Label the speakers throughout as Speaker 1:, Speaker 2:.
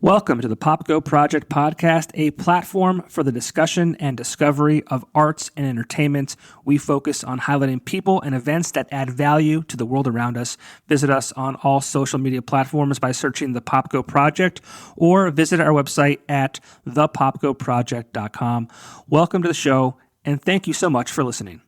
Speaker 1: Welcome to the Pop Go Project podcast, a platform for the discussion and discovery of arts and entertainment. We focus on highlighting people and events that add value to the world around us. Visit us on all social media platforms by searching the Pop Go Project or visit our website at thepopgoproject.com. Welcome to the show, and thank you so much for listening.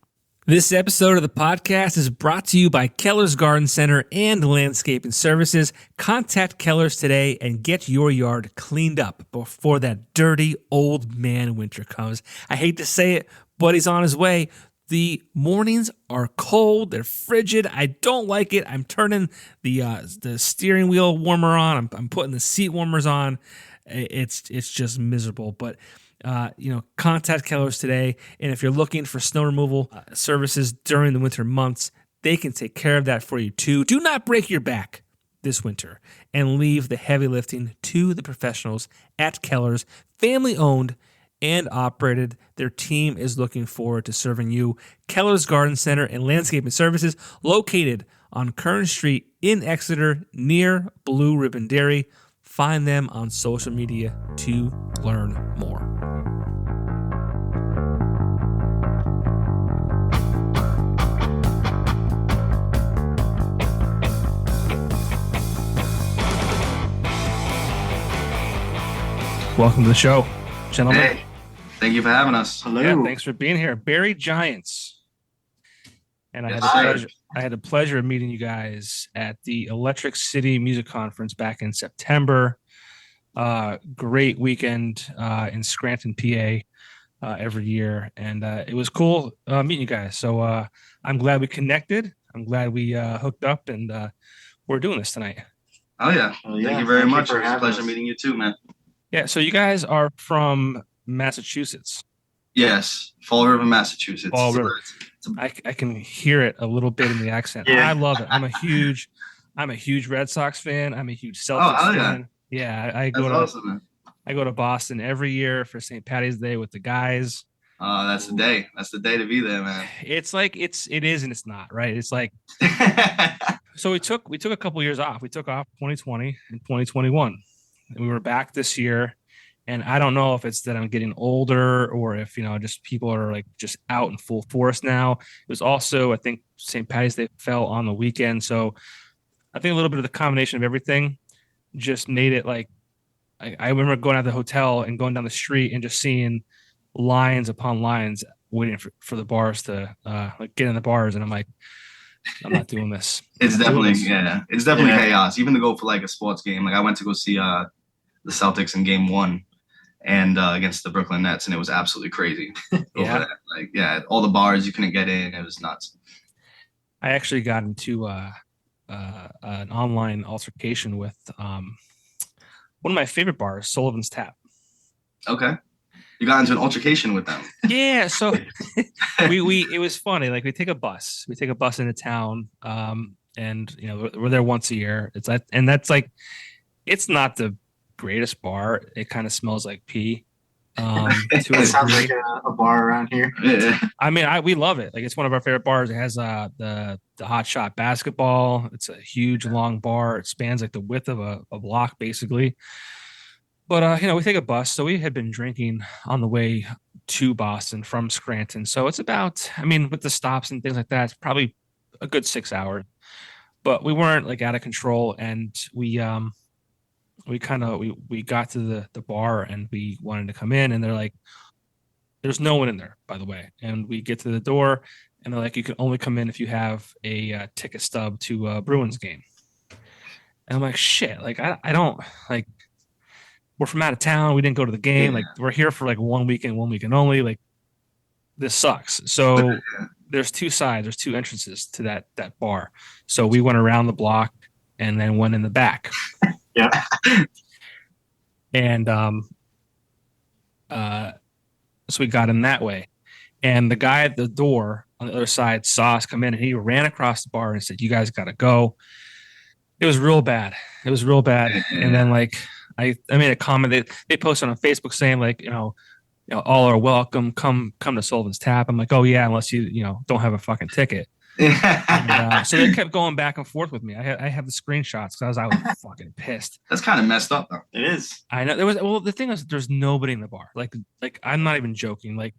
Speaker 1: This episode of the podcast is brought to you by Keller's Garden Center and Landscaping Services. Contact Keller's today and get your yard cleaned up before that dirty old man winter comes. I hate to say it, but he's on his way. The mornings are cold. They're frigid. I don't like it. I'm turning the steering wheel warmer on. I'm putting the seat warmers on. It's just miserable, but contact Keller's today. And if you're looking for snow removal services during the winter months, they can take care of that for you too. Do not break your back this winter and leave the heavy lifting to the professionals at Keller's. Family owned and operated. Their team is looking forward to serving you. Keller's Garden Center and Landscaping Services, located on Kern Street in Exeter near Blue Ribbon Dairy. Find them on social media to learn more. Welcome to the show, gentlemen.
Speaker 2: Hey, thank you for having us.
Speaker 1: Hello. Yeah, thanks for being here. Barry Giants. And I had the pleasure of meeting you guys at the Electric City Music Conference back in September. Great weekend in Scranton, PA, every year. And it was cool meeting you guys. So I'm glad we connected. I'm glad we hooked up, and we're doing this tonight.
Speaker 2: Oh, yeah. Thank you very much. It was a pleasure meeting you too, man.
Speaker 1: Yeah, so you guys are from Massachusetts.
Speaker 2: Yes, Fall River, Massachusetts.
Speaker 1: Fall River. I can hear it a little bit in the accent. Yeah. I love it. I'm a huge Red Sox fan. I'm a huge Celtics fan. Yeah, I go to Boston every year for St. Patty's Day with the guys.
Speaker 2: That's the day. That's the day to be there, man.
Speaker 1: It's like it is and it's not, right? It's like so we took a couple years off. We took off 2020 and 2021. And we were back this year, and I don't know if it's that I'm getting older or if, just people are like just out in full force now. It was also, I think, St. Patty's Day fell on the weekend. So I think a little bit of the combination of everything just made it like, I remember going out to the hotel and going down the street and just seeing lines upon lines waiting for the bars to get in the bars. And I'm like, I'm not doing this.
Speaker 2: It's definitely chaos. Even to go for like a sports game. Like I went to go see the Celtics in game 1 and against the Brooklyn Nets, and it was absolutely crazy. All the bars you couldn't get in. It was nuts.
Speaker 1: I actually got into an online altercation with one of my favorite bars, Sullivan's Tap.
Speaker 2: Okay. You got into an altercation with them.
Speaker 1: Yeah, so it was funny. Like we take a bus into town, and we're there once a year. It's not the greatest bar. It kind of smells like pee.
Speaker 3: It sounds like a bar around here.
Speaker 2: Yeah.
Speaker 1: I mean, we love it. Like it's one of our favorite bars. It has the Hot Shot basketball. It's a huge long bar. It spans like the width of a block basically. But, we take a bus. So we had been drinking on the way to Boston from Scranton. So it's about, with the stops and things like that, it's probably a good 6 hours. But we weren't like out of control. And we got to the bar and we wanted to come in. And they're like, there's no one in there, by the way. And we get to the door and they're like, you can only come in if you have a ticket stub to a Bruins game. And I'm like, shit, like I don't like. We're from out of town. We didn't go to the game. Like we're here for like 1 weekend only. Like this sucks. So there's two sides. There's two entrances to that bar. So we went around the block and then went in the back.
Speaker 3: Yeah.
Speaker 1: And so we got in that way. And the guy at the door on the other side saw us come in, and he ran across the bar and said, "You guys got to go." It was real bad. And then like. I made a comment. They posted on Facebook saying like, all are welcome. Come to Sullivan's Tap. I'm like, oh yeah, unless you don't have a fucking ticket. And, so they kept going back and forth with me. I have the screenshots because I was fucking pissed.
Speaker 2: That's kind of messed up, though.
Speaker 3: It is.
Speaker 1: I know the thing is, there's nobody in the bar. Like I'm not even joking. Like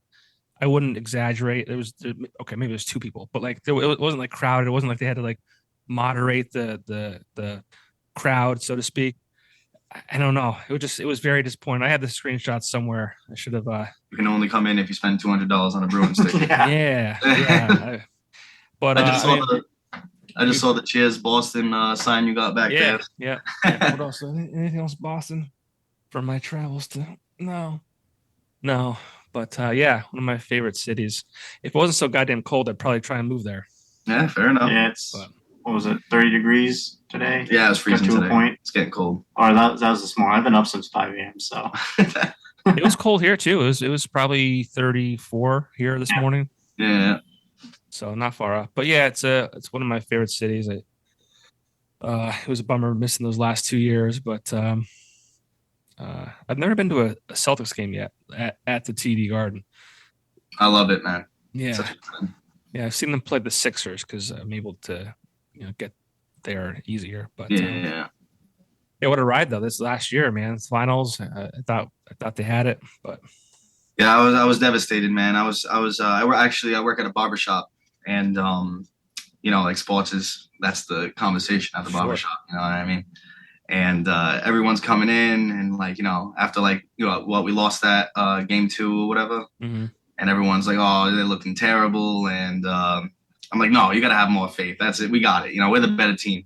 Speaker 1: I wouldn't exaggerate. Okay, maybe there's 2 people, but like it wasn't like crowded. It wasn't like they had to like moderate the crowd, so to speak. I don't know. It was very disappointing. I had the screenshots somewhere. I should have.
Speaker 2: You can only come in if you spend $200 on a Bruins ticket.
Speaker 1: Yeah. But
Speaker 2: I just saw the Cheers Boston sign you got back there.
Speaker 1: Yeah. What else? Anything else, Boston? From my travels to no. But one of my favorite cities. If it wasn't so goddamn cold, I'd probably try and move there.
Speaker 2: Yeah, fair enough.
Speaker 3: Yeah, what was it, 30 degrees today?
Speaker 2: Yeah, it was freezing today. A point. It's getting cold.
Speaker 3: Oh, that was this morning. I've been up since 5 a.m. So
Speaker 1: it was cold here too. It was probably 34 here this morning.
Speaker 2: Yeah.
Speaker 1: So not far off. But yeah, it's one of my favorite cities. It was a bummer missing those last 2 years, but I've never been to a Celtics game yet at the TD Garden.
Speaker 2: I love it, man.
Speaker 1: Yeah. Yeah, I've seen them play the Sixers because I'm able to, get there easier. But
Speaker 2: yeah,
Speaker 1: what a ride though! This last year, man, it's finals. I thought they had it, but
Speaker 2: yeah, I was devastated, man. I work at a barbershop, and like sports that's the conversation at the barbershop. You know what I mean? And everyone's coming in, and after we lost that game 2 or whatever.
Speaker 1: Mm-hmm.
Speaker 2: And everyone's like, oh, they're looking terrible. And I'm like, no, you got to have more faith. That's it. We got it. We're the better team.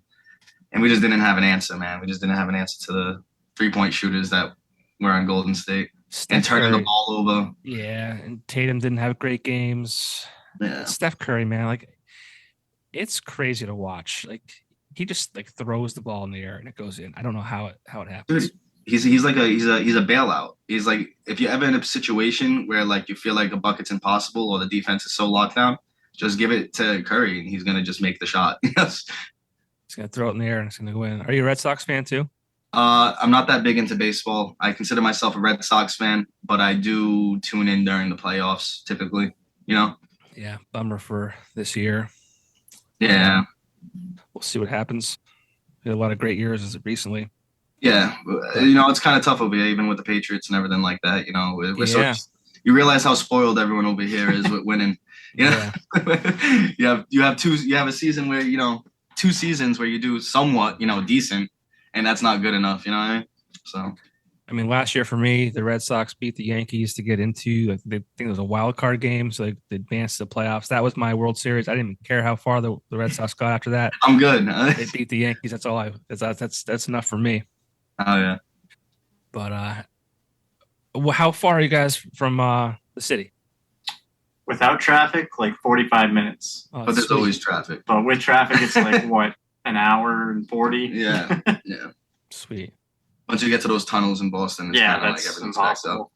Speaker 2: And we just didn't have an answer, man. We just didn't have an answer to the 3-point shooters that were on Golden State. And turning the ball over.
Speaker 1: Yeah, and Tatum didn't have great games.
Speaker 2: Yeah.
Speaker 1: Steph Curry, man, it's crazy to watch. He just throws the ball in the air and it goes in. I don't know how it happens.
Speaker 2: Dude, he's a bailout. He's like, if you're ever in a situation where you feel like a bucket's impossible or the defense is so locked down, just give it to Curry and he's gonna just make the shot. Yes.
Speaker 1: He's gonna throw it in the air and it's gonna go in. Are you a Red Sox fan too?
Speaker 2: I'm not that big into baseball. I consider myself a Red Sox fan, but I do tune in during the playoffs typically.
Speaker 1: Yeah, bummer for this year.
Speaker 2: Yeah.
Speaker 1: We'll see what happens. We had a lot of great years as of recently.
Speaker 2: Yeah, it's kind of tough over here, even with the Patriots and everything like that. You realize how spoiled everyone over here is with winning.
Speaker 1: Yeah.
Speaker 2: you have a season where 2 seasons where you do somewhat decent, and that's not good enough. You know what I mean? So.
Speaker 1: I mean, last year for me, the Red Sox beat the Yankees to get into, I think it was a wild card game, so they advanced to the playoffs. That was my World Series. I didn't even care how far the Red Sox got after that.
Speaker 2: I'm good.
Speaker 1: They beat the Yankees. That's all that's enough for me.
Speaker 2: Oh yeah.
Speaker 1: But how far are you guys from the city?
Speaker 3: Without traffic, 45 minutes.
Speaker 2: Oh, but there's always traffic.
Speaker 3: But with traffic, it's what, an hour and 40?
Speaker 2: Yeah. Yeah.
Speaker 1: Sweet.
Speaker 2: Once you get to those tunnels in Boston, it's kind of everything's backed up.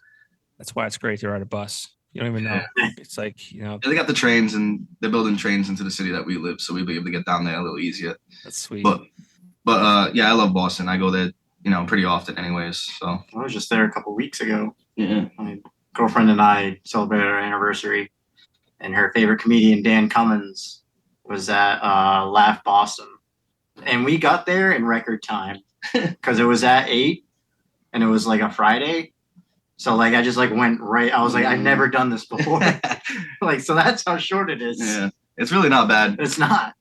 Speaker 1: That's why it's great to ride a bus. You don't even know. Yeah. It's
Speaker 2: they got the trains, and they're building trains into the city that we live, so we'll be able to get down there a little easier.
Speaker 1: That's sweet.
Speaker 2: But I love Boston. I go there, pretty often anyways. So
Speaker 3: I was just there a couple weeks ago.
Speaker 2: Yeah.
Speaker 3: My girlfriend and I celebrated our anniversary, and her favorite comedian, Dan Cummins, was at Laugh Boston. And we got there in record time because it was at 8 and it was a Friday. So I just went right. I was I've never done this before. So that's how short it is.
Speaker 2: Yeah. It's really not bad.
Speaker 3: It's not.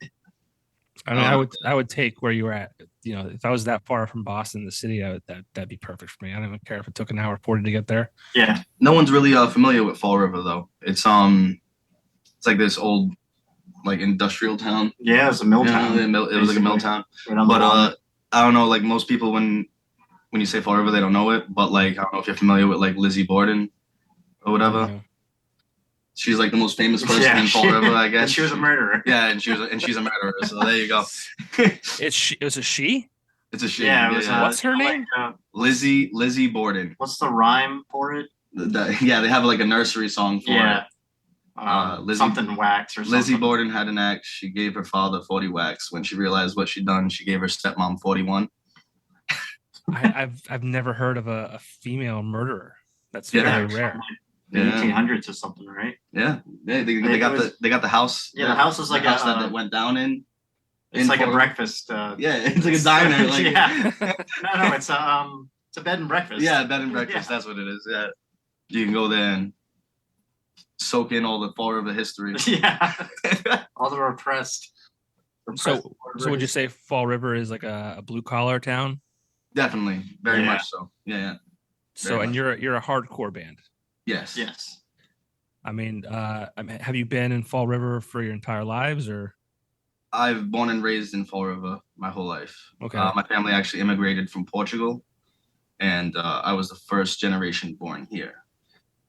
Speaker 1: I mean, I would take where you were at. If I was that far from Boston, the city, that'd be perfect for me. I don't even care if it took an hour 40 to get there.
Speaker 3: Yeah.
Speaker 2: No one's really familiar with Fall River though. It's this old industrial town.
Speaker 3: Yeah, it's a mill town.
Speaker 2: It was a mill town. But I don't know. Most people when you say Fall River, they don't know it. But I don't know if you're familiar with Lizzie Borden or whatever. Yeah. She's the most famous person in Fall River, I guess.
Speaker 3: And she was a murderer.
Speaker 2: Yeah, and she's a murderer. So there you go.
Speaker 1: It was a she?
Speaker 2: It's a she.
Speaker 3: Yeah. It was,
Speaker 1: what's her name?
Speaker 2: Lizzie Borden.
Speaker 3: What's the rhyme for it?
Speaker 2: They have a nursery song for it.
Speaker 3: Something wax or something.
Speaker 2: Lizzie Borden had an axe. She gave her father 40 whacks. When she realized what she'd done, she gave her stepmom 41.
Speaker 1: I've never heard of a female murderer. That's very rare.
Speaker 3: The 1800s or something, right?
Speaker 2: Yeah, they got the house.
Speaker 3: Yeah, the house is like
Speaker 2: a house that went down in.
Speaker 3: It's like a breakfast.
Speaker 2: Yeah, it's like a diner. Like
Speaker 3: yeah. No, it's a bed and breakfast.
Speaker 2: Yeah, bed and breakfast. Yeah. That's what it is. Yeah, you can go there and soak in all the Fall River history.
Speaker 3: Yeah, all the repressed.
Speaker 1: So would you say Fall River is like a blue collar town?
Speaker 2: Definitely, very much so. Yeah.
Speaker 1: So, and you're a hardcore band.
Speaker 2: Yes.
Speaker 1: I mean, have you been in Fall River for your entire lives, or?
Speaker 2: I've born and raised in Fall River my whole life.
Speaker 1: Okay.
Speaker 2: My family actually immigrated from Portugal, and I was the first generation born here.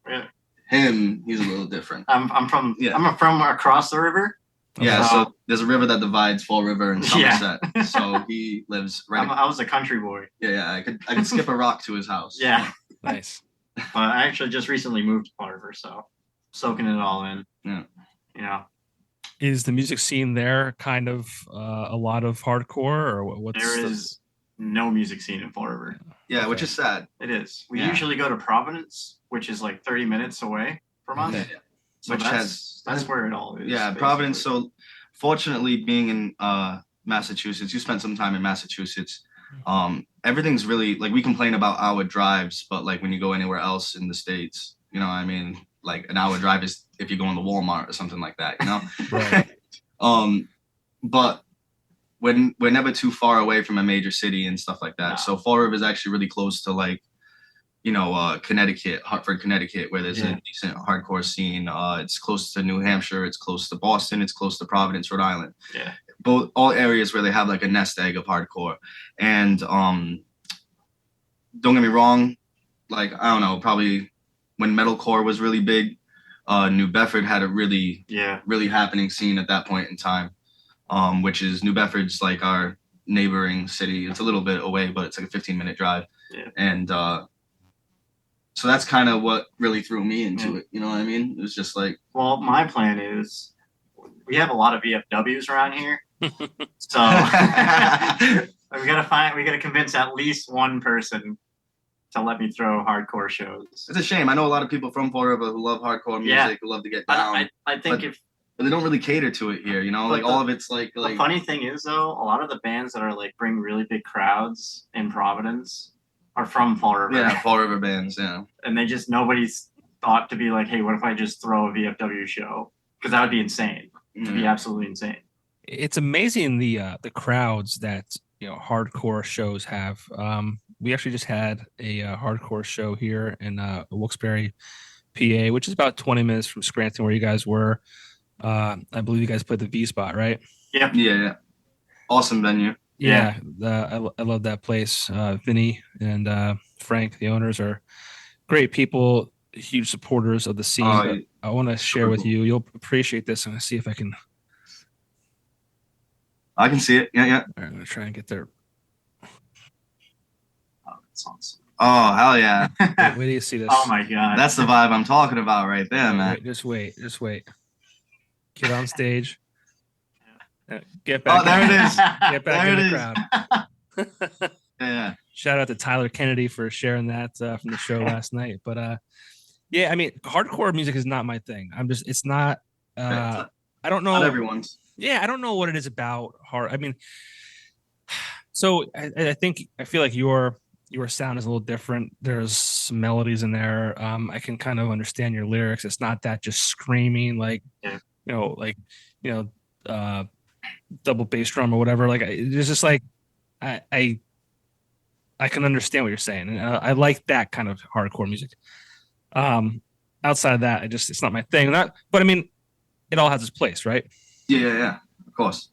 Speaker 3: Really?
Speaker 2: He's a little different.
Speaker 3: I'm from across the river.
Speaker 2: Yeah, so there's a river that divides Fall River and Somerset. Yeah. So he lives right.
Speaker 3: I was a country boy.
Speaker 2: Yeah. I could skip a rock to his house.
Speaker 3: Yeah.
Speaker 1: Nice.
Speaker 3: But I actually just recently moved to Fall River, so soaking it all in.
Speaker 2: Yeah.
Speaker 3: You know.
Speaker 1: Is the music scene there kind of a lot of hardcore, or what's?
Speaker 3: There is no music scene in Fall River.
Speaker 2: Yeah, okay. Which is sad.
Speaker 3: It is. We usually go to Providence, which is like 30 minutes away from us.
Speaker 2: Okay.
Speaker 3: So that's where it all is.
Speaker 2: Yeah, basically. Providence. So fortunately, being in Massachusetts, you spent some time in Massachusetts. Everything's really like, we complain about our drives, but like when you go anywhere else in the States, you know what I mean? Like an hour drive is if you go into Walmart or something like that, you know?
Speaker 1: Right.
Speaker 2: But we're never too far away from a major city and stuff like that. No. So Fall River is actually really close to like, you know, Connecticut, Hartford, Connecticut, where there's a decent hardcore scene. It's close to New Hampshire. It's close to Boston. It's close to Providence, Rhode Island.
Speaker 3: Yeah.
Speaker 2: All areas where they have like a nest egg of hardcore. And don't get me wrong, like, I don't know, probably when metalcore was really big, New Bedford had a really happening scene at that point in time, which is New Bedford's like our neighboring city. It's a little bit away, but it's like a 15-minute drive.
Speaker 3: Yeah.
Speaker 2: And so that's kind of what really threw me into it. You know what I mean? It was just like,
Speaker 3: well, my plan is we have a lot of VFWs around here. So we gotta convince at least one person to let me throw hardcore shows.
Speaker 2: It's a shame. I know a lot of people from Fall River who love hardcore music, who love to get down.
Speaker 3: I think
Speaker 2: but they don't really cater to it here, you know. Like all of it's like. The
Speaker 3: funny thing is though, a lot of the bands that are like bring really big crowds in Providence are from Fall River.
Speaker 2: Yeah, Fall River bands. Yeah.
Speaker 3: And nobody's thought to be like, hey, what if I just throw a VFW show? Because that would be insane. It'd be absolutely insane.
Speaker 1: It's amazing the crowds that, you know, hardcore shows have. We actually just had a hardcore show here in Wilkes-Barre, PA, which is about 20 minutes from Scranton, where you guys were. I believe you guys played the V Spot, right?
Speaker 3: Yeah.
Speaker 2: Yeah. Awesome venue.
Speaker 1: Yeah. I love that place. Vinny and Frank, the owners, are great people, huge supporters of the scene. I want to share with you. You'll appreciate this. I'm going to see if I can.
Speaker 2: I can see it. Yeah.
Speaker 1: All right, I'm going to try and get there.
Speaker 3: Oh, that's awesome.
Speaker 2: Oh, hell yeah.
Speaker 1: Wait do you see this?
Speaker 3: Oh, my God.
Speaker 2: That's the vibe I'm talking about right there, man.
Speaker 1: Just wait. Get on stage. Get back.
Speaker 2: Oh, there it is.
Speaker 1: Get back in the crowd.
Speaker 2: Yeah.
Speaker 1: Shout out to Tyler Kennedy for sharing that from the show last night. But yeah, I mean, hardcore music is not my thing. It's not. I don't know.
Speaker 2: Not everyone's.
Speaker 1: Yeah, I don't know what it is about hard. I mean, so I feel like your sound is a little different. There's some melodies in there. I can kind of understand your lyrics. It's not that just screaming like, double bass drum or whatever. Like it's just like I can understand what you're saying, and I like that kind of hardcore music. Outside of that, it's not my thing. But I mean, it all has its place, right?
Speaker 2: Yeah, of course.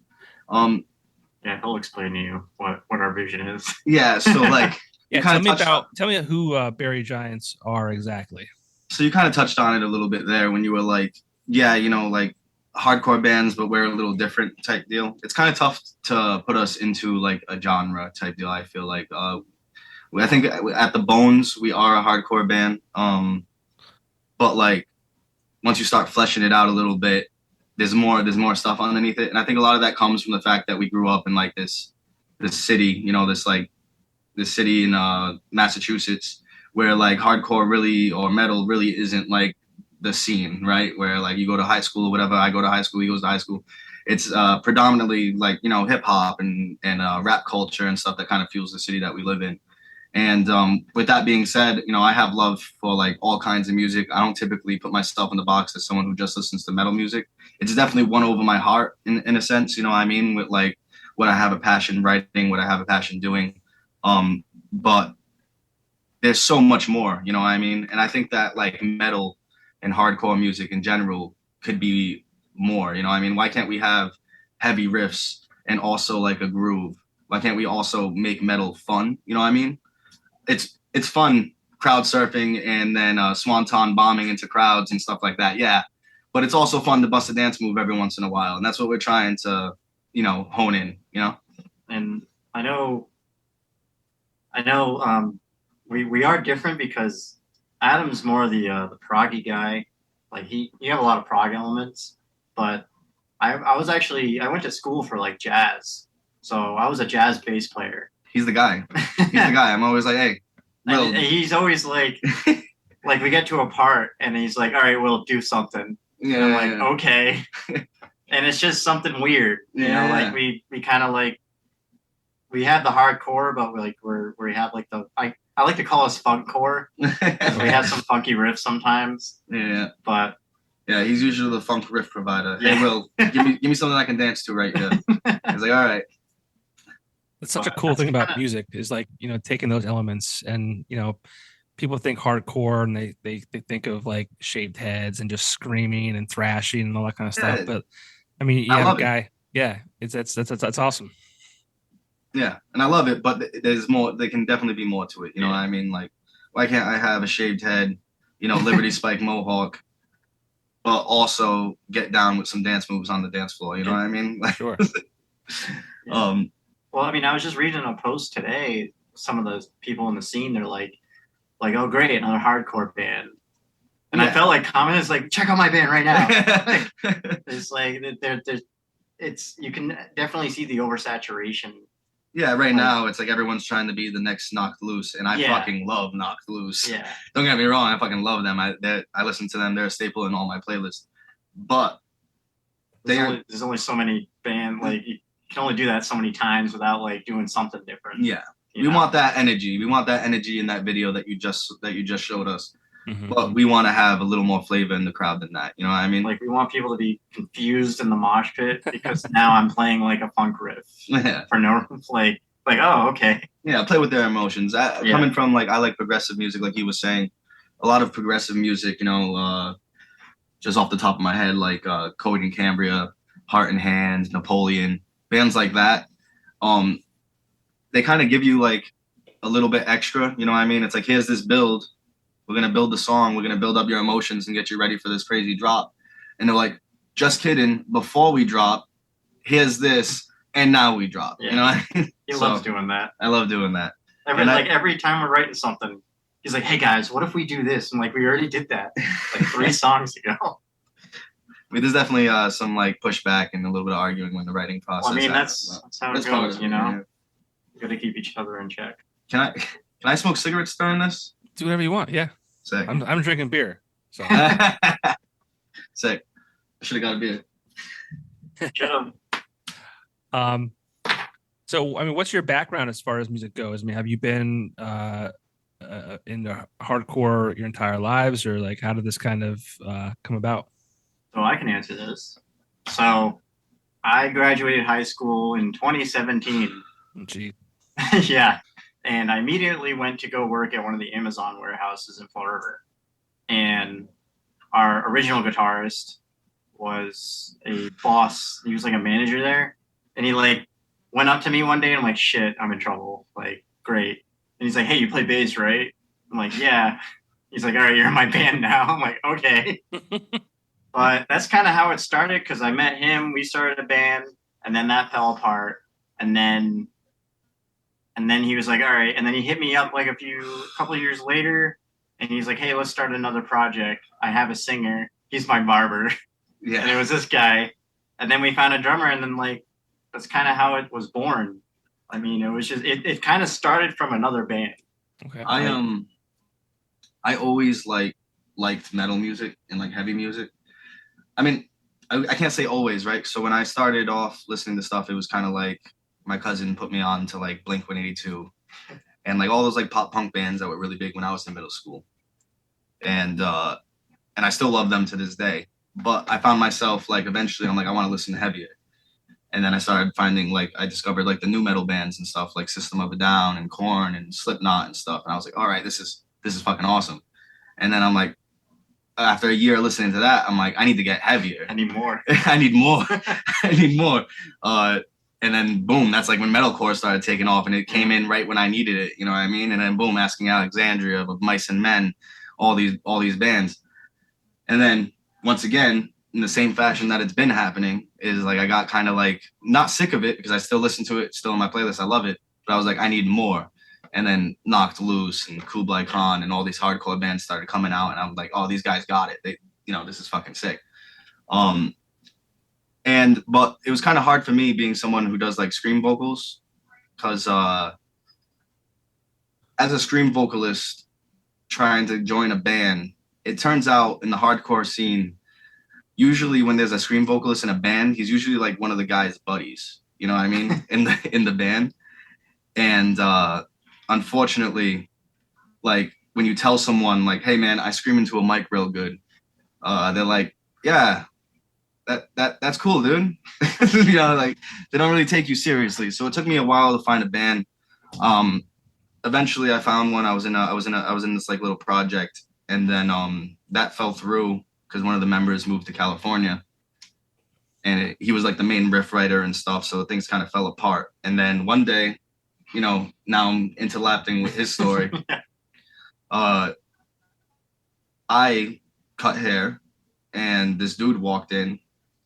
Speaker 3: Yeah, he'll explain to you what our vision is.
Speaker 2: Yeah, so like,
Speaker 1: tell me who Barre Giants are exactly.
Speaker 2: So you kind of touched on it a little bit there when you were like, yeah, you know, like hardcore bands, but we're a little different type deal. It's kind of tough to put us into like a genre type deal. I feel like, I think at the bones we are a hardcore band. But like once you start fleshing it out a little bit, there's more stuff underneath it. And I think a lot of that comes from the fact that we grew up in like this city, you know, this city in Massachusetts, where like hardcore really, or metal really isn't like the scene, right? Where like you go to high school or whatever, I go to high school, he goes to high school. It's predominantly like, you know, hip hop and rap culture and stuff that kind of fuels the city that we live in. And with that being said, you know, I have love for like all kinds of music. I don't typically put myself in the box as someone who just listens to metal music. It's definitely won over my heart in a sense, you know what I mean? With like what I have a passion writing, what I have a passion doing. But there's so much more, you know what I mean? And I think that like metal and hardcore music in general could be more, you know what I mean? Why can't we have heavy riffs and also like a groove? Why can't we also make metal fun? You know what I mean? It's fun crowd surfing and then swanton bombing into crowds and stuff like that. Yeah. But it's also fun to bust a dance move every once in a while. And that's what we're trying to, you know, hone in, you know?
Speaker 3: And I know we are different because Adam's more the proggy guy. Like you have a lot of prog elements, but I went to school for like jazz, so I was a jazz bass player.
Speaker 2: He's the guy. He's the guy. I'm always like, hey, Will.
Speaker 3: And he's always like, like we get to a part and he's like, all right, we'll do something.
Speaker 2: Yeah.
Speaker 3: And I'm like, okay. And it's just something weird, you know, like we kind of like, we have the hardcore, but we have like I like to call us funkcore. We have some funky riffs sometimes.
Speaker 2: Yeah.
Speaker 3: But
Speaker 2: yeah, he's usually the funk riff provider.
Speaker 3: Yeah.
Speaker 2: Hey, Will, give me something I can dance to right here. He's like, all right.
Speaker 1: That's such a cool thing about music is like, you know, taking those elements and, you know, people think hardcore and they think of like shaved heads and just screaming and thrashing and all that kind of stuff. But I mean, you have a guy. Yeah. That's awesome.
Speaker 2: Yeah. And I love it, but there's more, there can definitely be more to it. You know what I mean? Like, why can't I have a shaved head, you know, Liberty Spike Mohawk, but also get down with some dance moves on the dance floor? You know what I mean? Like,
Speaker 1: sure.
Speaker 3: Well, I mean, I was just reading a post today. Some of the people in the scene, they're like, oh, great, another hardcore band. And I felt like commenting, it's like, check out my band right now. It's like, it's you can definitely see the oversaturation.
Speaker 2: Yeah, right now it's like everyone's trying to be the next Knocked Loose, and I fucking love Knocked Loose.
Speaker 3: Yeah.
Speaker 2: Don't get me wrong, I fucking love them. I listen to them; they're a staple in all my playlists. But
Speaker 3: there's only so many bands, like you can only do that so many times without like doing something different.
Speaker 2: Yeah, we want that energy. We want that energy in that video that you just showed us. Mm-hmm. But we want to have a little more flavor in the crowd than that. You know what I mean?
Speaker 3: Like we want people to be confused in the mosh pit because now I'm playing like a funk riff for no like oh okay.
Speaker 2: Yeah, play with their emotions. Coming from like I like progressive music, like he was saying, a lot of progressive music. You know, just off the top of my head, like Coheed and Cambria, Heart and Hands, Napoleon, bands like that. They kind of give you like a little bit extra. You know what I mean? It's like here's this build. We're going to build the song. We're going to build up your emotions and get you ready for this crazy drop. And they're like, just kidding. Before we drop, here's this. And now we drop. Yeah. You know what I mean?
Speaker 3: He loves doing that.
Speaker 2: I love doing that.
Speaker 3: Every time we're writing something, he's like, hey guys, what if we do this? I'm like, we already did that like 3 songs ago.
Speaker 2: I mean, there's definitely some like pushback and a little bit of arguing when the writing process.
Speaker 3: Well, I mean, that's how it goes, you know? Yeah. You got to keep each other in check.
Speaker 2: Can I smoke cigarettes during this?
Speaker 1: Do whatever you want. Yeah.
Speaker 2: Sick.
Speaker 1: I'm drinking beer. So.
Speaker 2: Sick. I should have got a beer.
Speaker 3: Should have.
Speaker 1: So, I mean, what's your background as far as music goes? I mean, have you been into hardcore your entire lives, or like how did this kind of come about?
Speaker 3: So I can answer this. So I graduated high school in 2017.
Speaker 1: Gee.
Speaker 3: Yeah. And I immediately went to go work at one of the Amazon warehouses in Fall River. And our original guitarist was a boss. He was like a manager there. And he like went up to me one day and I'm like, shit, I'm in trouble. Like, great. And he's like, hey, you play bass, right? I'm like, yeah. He's like, all right, you're in my band now. I'm like, okay. But that's kind of how it started because I met him. We started a band and then that fell apart. And then he was like, all right. And then he hit me up like a couple of years later. And he's like, hey, let's start another project. I have a singer. He's my barber.
Speaker 2: Yeah.
Speaker 3: And it was this guy. And then we found a drummer. And then like, that's kind of how it was born. I mean, it was just, it kind of started from another band.
Speaker 1: Okay.
Speaker 2: I always like liked metal music and like heavy music. I mean, I can't say always, right? So when I started off listening to stuff, it was kind of like my cousin put me on to like Blink-182 and like all those like pop punk bands that were really big when I was in middle school. And I still love them to this day. But I found myself like eventually I'm like, I want to listen to heavier. And then I started finding like I discovered like the new metal bands and stuff like System of a Down and Korn and Slipknot and stuff. And I was like, all right, this is fucking awesome. And then I'm like, after a year listening to that, I'm like, I need to get heavier.
Speaker 3: I need more.
Speaker 2: I need more. I need more. And then boom, that's like when metalcore started taking off, and it came in right when I needed it. You know what I mean? And then boom, Asking Alexandria, of Mice and Men, all these bands. And then once again, in the same fashion that it's been happening, is like I got kind of like not sick of it because I still listen to it, still in my playlist. I love it, but I was like, I need more. And then Knocked Loose and Kublai Khan and all these hardcore bands started coming out, and I'm like, oh, these guys got it. They, this is fucking sick. But it was kind of hard for me being someone who does like scream vocals, because as a scream vocalist trying to join a band, it turns out in the hardcore scene, usually when there's a scream vocalist in a band, he's usually like one of the guy's buddies. You know what I mean? in the band. And unfortunately, like when you tell someone like, hey man, I scream into a mic real good, they're like, yeah, that's cool, dude. Like they don't really take you seriously. So it took me a while to find a band. Eventually I found one. I was in this like little project, and then that fell through because one of the members moved to California, and he was like the main riff writer and stuff. So things kind of fell apart. And then one day, now I'm interlapping with his story. I cut hair, and this dude walked in,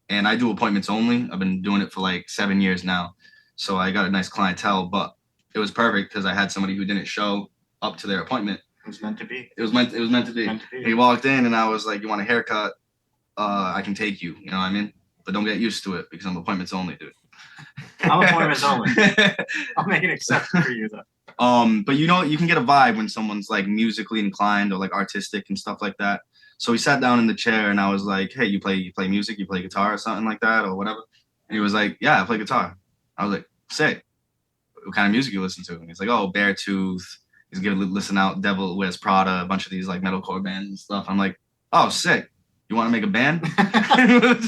Speaker 2: and I do appointments only. I've been doing it for like 7 years now. So I got a nice clientele, but it was perfect because I had somebody who didn't show up to their appointment.
Speaker 3: It was meant to be.
Speaker 2: It was meant to be. He walked in, and I was like, you want a haircut? I can take you. You know what I mean? But don't get used to it because I'm appointments only, dude.
Speaker 3: I'm appointments only. I'll make an exception for you though.
Speaker 2: But you can get a vibe when someone's like musically inclined or like artistic and stuff like that. So he sat down in the chair, and I was like, hey, you play music? You play guitar or something like that or whatever? And he was like, yeah, I play guitar. I was like, sick. What kind of music you listen to? And he's like, oh, Beartooth. He's listen out Devil Wears Prada, a bunch of these like metalcore bands and stuff. I'm like, oh, sick. You want to make a band? And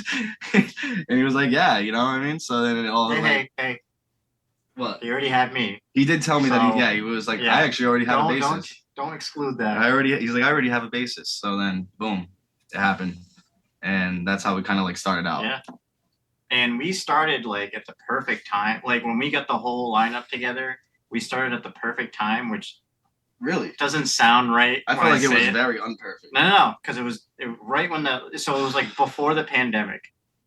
Speaker 2: he was like, yeah, you know what I mean? So then it all
Speaker 3: hey.
Speaker 2: What?
Speaker 3: You already had me.
Speaker 2: He did tell me that he was like, yeah, I actually already have a bassist.
Speaker 3: Don't exclude that.
Speaker 2: He's like, I already have a bassist. So then boom, it happened. And that's how we kind of like started out.
Speaker 3: Yeah. And we started like at the perfect time. Like when we got the whole lineup together, we started at the perfect time, which
Speaker 2: really
Speaker 3: doesn't sound right.
Speaker 2: I felt like it was very unperfect.
Speaker 3: No, because it was right when so it was like before the pandemic.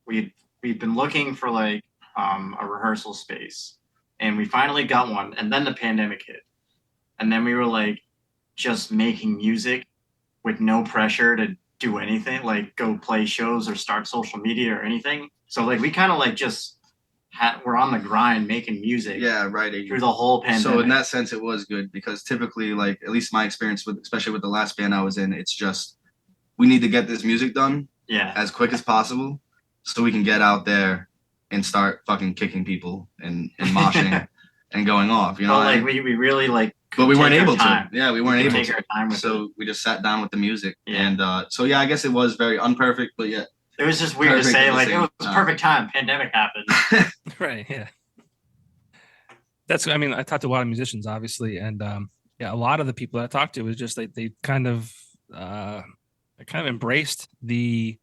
Speaker 3: We'd been looking for like a rehearsal space, and we finally got one, and then the pandemic hit. And then we were like just making music with no pressure to do anything, like go play shows or start social media or anything. So like we kind of like just we're on the grind making music.
Speaker 2: Yeah, right.
Speaker 3: Through the whole pandemic.
Speaker 2: So in that sense, it was good because typically, like at least my experience especially with the last band I was in, it's just we need to get this music done as quick as possible so we can get out there and start fucking kicking people and moshing and going off. You know,
Speaker 3: like we really like.
Speaker 2: But we weren't able to. Yeah, we weren't able
Speaker 3: to.
Speaker 2: Take our time with so we just sat down with the music.
Speaker 3: Yeah.
Speaker 2: And so yeah, I guess it was very unperfect, but yeah.
Speaker 3: It was just weird to say, like, it was perfect time. Pandemic happened.
Speaker 1: Right, yeah. I talked to a lot of musicians, obviously, and a lot of the people that I talked to was just like they kind of embraced the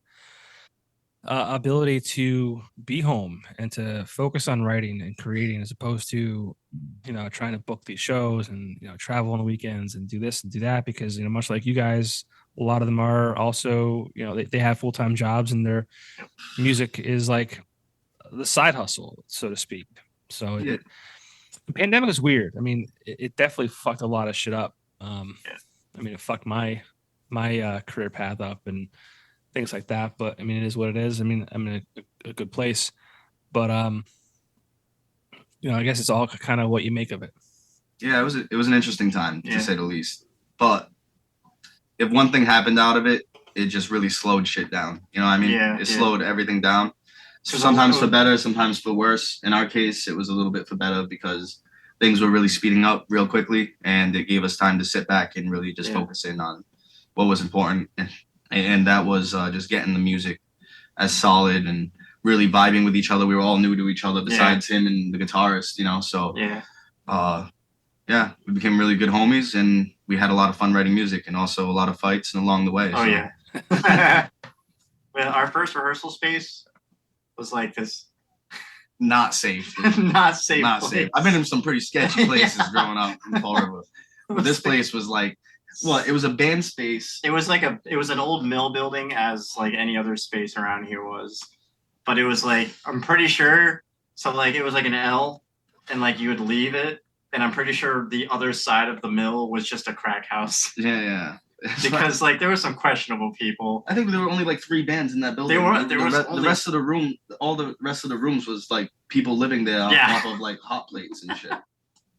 Speaker 1: ability to be home and to focus on writing and creating as opposed to, trying to book these shows and, travel on the weekends and do this and do that because, much like you guys, a lot of them are also, they have full-time jobs and their music is like the side hustle, so to speak. So the pandemic is weird. I mean, it definitely fucked a lot of shit up. It fucked my career path up and things like that. But I mean, it is what it is. I mean, I'm in a good place, but I guess it's all kind of what you make of it.
Speaker 2: Yeah, it was an interesting time to say the least. But if one thing happened out of it, it just really slowed shit down. You know what I mean?
Speaker 3: Yeah,
Speaker 2: it slowed everything down. So
Speaker 3: Because
Speaker 2: sometimes for better, sometimes for worse. In our case, it was a little bit for better because things were really speeding up real quickly, and it gave us time to sit back and really just focus in on what was important, and that was just getting the music as solid and really vibing with each other. We were all new to each other besides him and the guitarist, you know. So we became really good homies, and we had a lot of fun writing music, and also a lot of fights and along the way.
Speaker 3: Oh
Speaker 2: so.
Speaker 3: yeah. Well, our first rehearsal space was like this.
Speaker 2: Not safe.
Speaker 3: Not safe.
Speaker 2: Not safe. I've been in some pretty sketchy places growing up in Fall River. But this place was like, well, it was a band space.
Speaker 3: It was an old mill building, as like any other space around here was. But it was like, I'm pretty sure, so like it was like an L, and like you would leave it, and I'm pretty sure the other side of the mill was just a crack house.
Speaker 2: Yeah.
Speaker 3: Because like there were some questionable people.
Speaker 2: I think there were only like 3 bands in that building. The rest of the room, all the rest of the rooms was like people living there off of like hot plates and shit.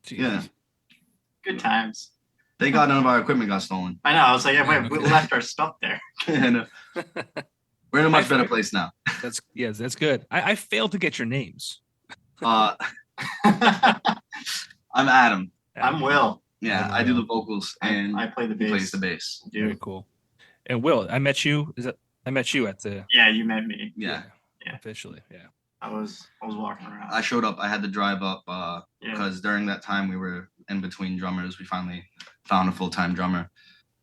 Speaker 2: Yeah.
Speaker 3: Good times.
Speaker 2: They got none of our equipment got stolen.
Speaker 3: I know. I was like, we left our stuff there.
Speaker 2: We're in a much better place now.
Speaker 1: That's good. I failed to get your names.
Speaker 2: I'm Adam.
Speaker 3: I'm Will.
Speaker 2: Yeah, I do the vocals and
Speaker 3: I play the bass.
Speaker 2: He plays the bass.
Speaker 1: Very cool. And Will, I met you. I met you at the.
Speaker 3: Yeah, you met me.
Speaker 2: Yeah.
Speaker 1: Officially, yeah.
Speaker 3: I was walking around.
Speaker 2: I showed up. I had to drive up because during that time we were in between drummers. We finally found a full-time drummer,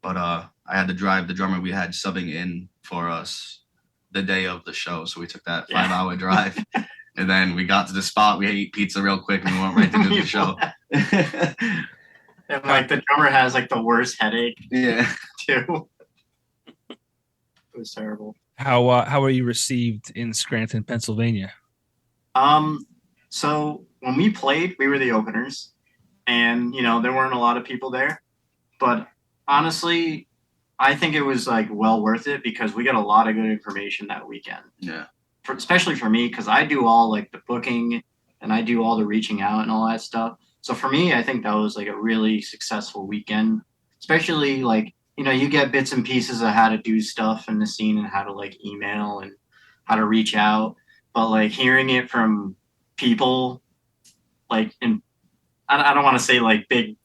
Speaker 2: but I had to drive the drummer we had subbing in for us the day of the show. So we took that 5-hour drive, and then we got to the spot. We ate pizza real quick, and we went right to do the show.
Speaker 3: And like the drummer has like the worst headache.
Speaker 2: Yeah.
Speaker 3: Too. It was terrible.
Speaker 1: How were you received in Scranton, Pennsylvania?
Speaker 3: So when we played, we were the openers, and there weren't a lot of people there. But honestly, I think it was like well worth it because we got a lot of good information that weekend.
Speaker 2: Yeah.
Speaker 3: Especially for me, because I do all like the booking and I do all the reaching out and all that stuff. So for me, I think that was like a really successful weekend, especially like, you get bits and pieces of how to do stuff in the scene and how to like email and how to reach out. But like hearing it from people, like, I don't want to say like big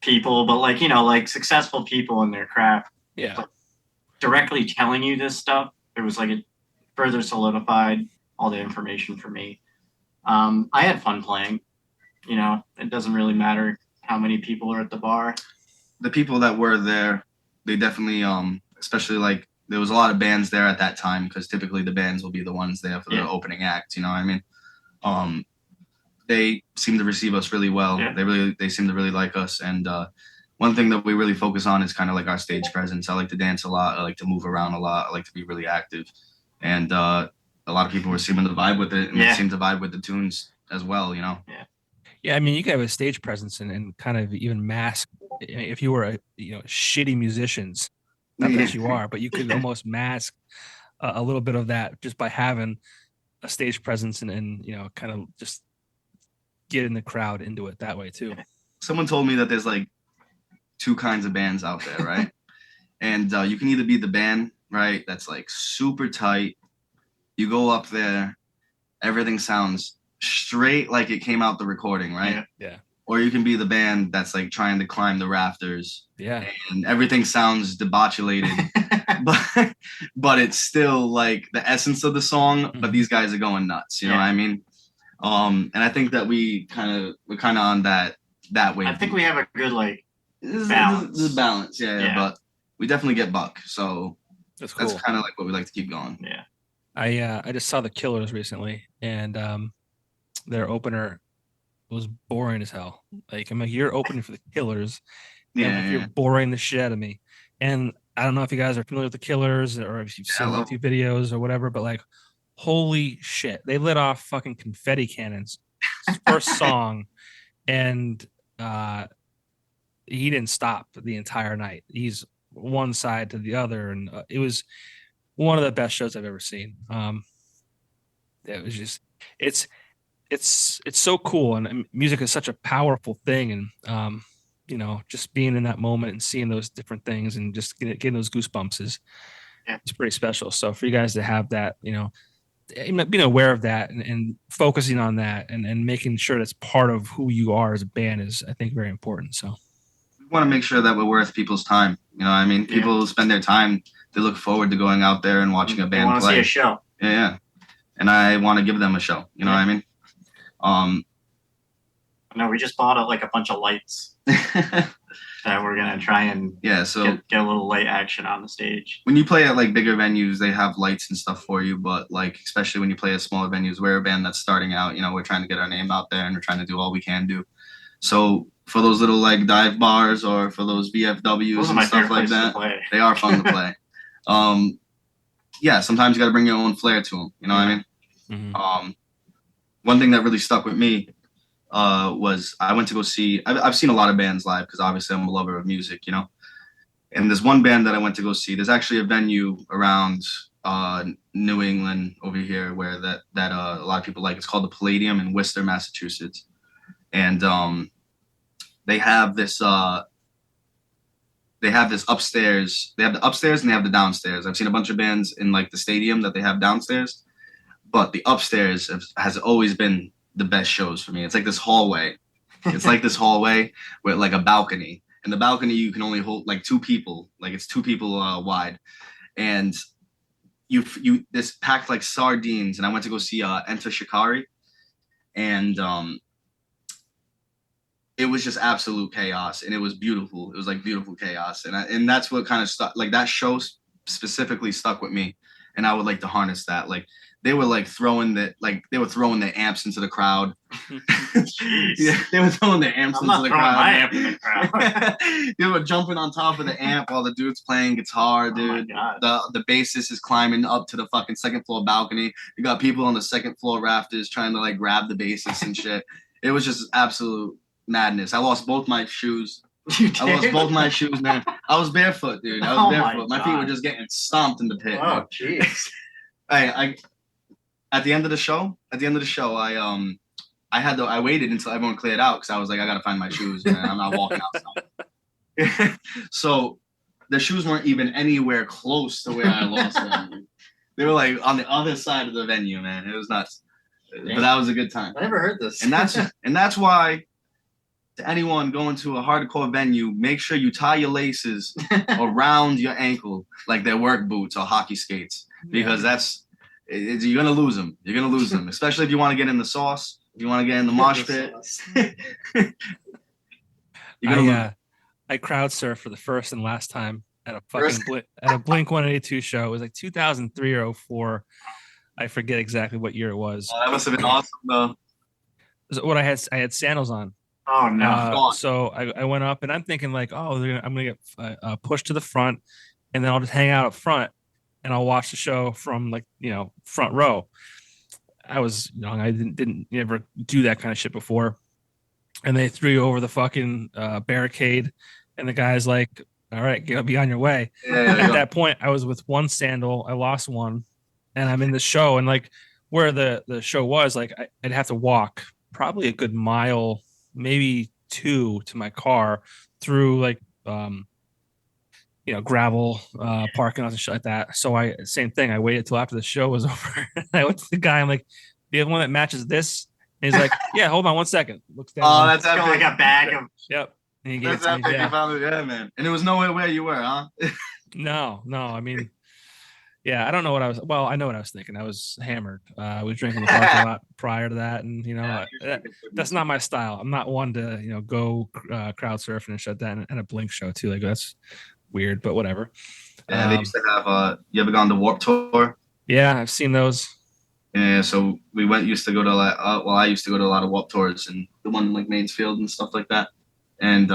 Speaker 3: people, but like, like successful people in their craft.
Speaker 1: Yeah.
Speaker 3: Like, directly telling you this stuff, it was like it further solidified all the information for me. I had fun playing. It doesn't really matter how many people are at the bar.
Speaker 2: The people that were there, they definitely, especially like there was a lot of bands there at that time because typically the bands will be the ones there for the opening act. You know what I mean? They seem to receive us really well. Yeah. They seem to really like us. And one thing that we really focus on is kind of like our stage presence. I like to dance a lot. I like to move around a lot. I like to be really active. And a lot of people were seeming to vibe with it, and they seem to vibe with the tunes as well. Yeah.
Speaker 1: Yeah, I mean, you could have a stage presence and kind of even mask if you were a shitty musicians. Not that you are, but you could almost mask a little bit of that just by having a stage presence and kind of just getting the crowd into it that way too.
Speaker 2: Someone told me that there's like 2 kinds of bands out there, right? And you can either be the band, right, that's like super tight. You go up there, everything sounds straight like it came out the recording, right?
Speaker 1: Yeah.
Speaker 2: Or you can be the band that's like trying to climb the rafters.
Speaker 1: Yeah.
Speaker 2: And everything sounds debauchulated. but it's still like the essence of the song, but these guys are going nuts, you know what I mean? And I think that we're kind of on that way.
Speaker 3: I think we have a good like
Speaker 2: balance. This is balance, yeah, but we definitely get buck. So
Speaker 1: that's cool.
Speaker 2: That's kind of like what we like to keep going.
Speaker 3: Yeah.
Speaker 1: I just saw the Killers recently, and their opener was boring as hell. Like, I'm like, you're opening for the Killers. You're boring the shit out of me. And I don't know if you guys are familiar with the Killers or if you've seen a few videos or whatever, but like, holy shit. They lit off fucking confetti cannons. First song. And he didn't stop the entire night. He's one side to the other. And it was one of the best shows I've ever seen. It was just, it's so cool, and music is such a powerful thing, and just being in that moment and seeing those different things and just getting those goosebumps is it's pretty special. So for you guys to have that, being aware of that and focusing on that and making sure that's part of who you are as a band is, I think, very important. So
Speaker 2: we want to make sure that we're worth people's time. You know what I mean? People spend their time. They look forward to going out there and watching a band play.
Speaker 3: Want to see a show.
Speaker 2: Yeah. And I want to give them a show. You know what I mean?
Speaker 3: No, we just bought a bunch of lights that we're gonna try and get a little light action on the stage.
Speaker 2: When you play at like bigger venues, they have lights and stuff for you, but like especially when you play at smaller venues, we're a band that's starting out. We're trying to get our name out there and we're trying to do all we can do. So for those little like dive bars or for those VFWs and stuff like that, they are fun to play. Sometimes you got to bring your own flair to them. You know what I mean? Mm-hmm. One thing that really stuck with me was I went to go see. I've seen a lot of bands live because obviously I'm a lover of music, And there's one band that I went to go see. There's actually a venue around New England over here where that a lot of people like. It's called the Palladium in Worcester, Massachusetts, and they have this. They have this upstairs. They have the upstairs and they have the downstairs. I've seen a bunch of bands in like the stadium that they have downstairs, but the upstairs has always been the best shows for me. It's like this hallway. It's like this hallway with like a balcony. And the balcony you can only hold like two people. Like it's two people wide. And you this packed like sardines. And I went to go see Enter Shikari. And it was just absolute chaos, and it was beautiful. It was like beautiful chaos, and that's what kind of stuck. Like that show specifically stuck with me, and I would like to harness that. Like they were like throwing the amps into the crowd. They were throwing the amps into the crowd.
Speaker 3: My amp in the crowd.
Speaker 2: They were jumping on top of the amp while the dude's playing guitar, dude.
Speaker 3: Oh my God.
Speaker 2: The bassist is climbing up to the fucking second floor balcony. You got people on the second floor rafters trying to like grab the bassist and shit. It was just absolute madness. I lost both my shoes. I lost both my shoes, man. I was barefoot, dude. I was barefoot. My feet were just getting stomped in the pit.
Speaker 3: Oh, jeez.
Speaker 2: At the end of the show, I waited until everyone cleared out because I was like, I gotta find my shoes, man. I'm not walking outside. So the shoes weren't even anywhere close to where I lost them. They were like on the other side of the venue, man. It was nuts. But that was a good time.
Speaker 3: I never heard this.
Speaker 2: And that's why, to anyone going to a hardcore venue, make sure you tie your laces around your ankle like they're work boots or hockey skates, because you're gonna lose them. You're gonna lose them, especially if you want to get in the sauce. If you want to get in the mosh pit.
Speaker 1: I crowd surfed for the first and last time at a fucking at a Blink 182 show. It was like 2003 or 04. I forget exactly what year it was.
Speaker 2: Oh, that must have been awesome, though.
Speaker 1: What I had sandals on.
Speaker 3: Oh no!
Speaker 1: So I went up and I'm thinking like, I'm gonna get pushed to the front, and then I'll just hang out up front, and I'll watch the show from like front row. I was young. I didn't ever do that kind of shit before, and they threw you over the fucking barricade, and the guy's like, "All right, be on your way." At that point, I was with one sandal. I lost one, and I'm in the show, and like where the show was, like I'd have to walk probably a good mile, maybe 2 to my car through like gravel parking lots and shit like that. So same thing. I waited till after the show was over. I went to the guy. I'm like, "Do you have one that matches this?" And he's like, "Yeah, hold on 1 second." Looks down.
Speaker 2: Oh, that's
Speaker 3: like a bag of.
Speaker 1: Yep. And he gave
Speaker 2: that's
Speaker 1: it to me.
Speaker 2: Yeah, man. And there was nowhere where you were, huh?
Speaker 1: No. I mean, yeah, I don't know what I was. Well, I know what I was thinking. I was hammered. We were drinking the parking lot prior to that, and that's not my style. I'm not one to go crowd surfing and shut down and a Blink show too. Like that's weird, but whatever.
Speaker 2: Yeah, they used to have. You ever gone to Warped Tour?
Speaker 1: Yeah, I've seen those.
Speaker 2: Yeah, so I used to go to a lot of Warped Tours, and the one in like Mansfield and stuff like that, and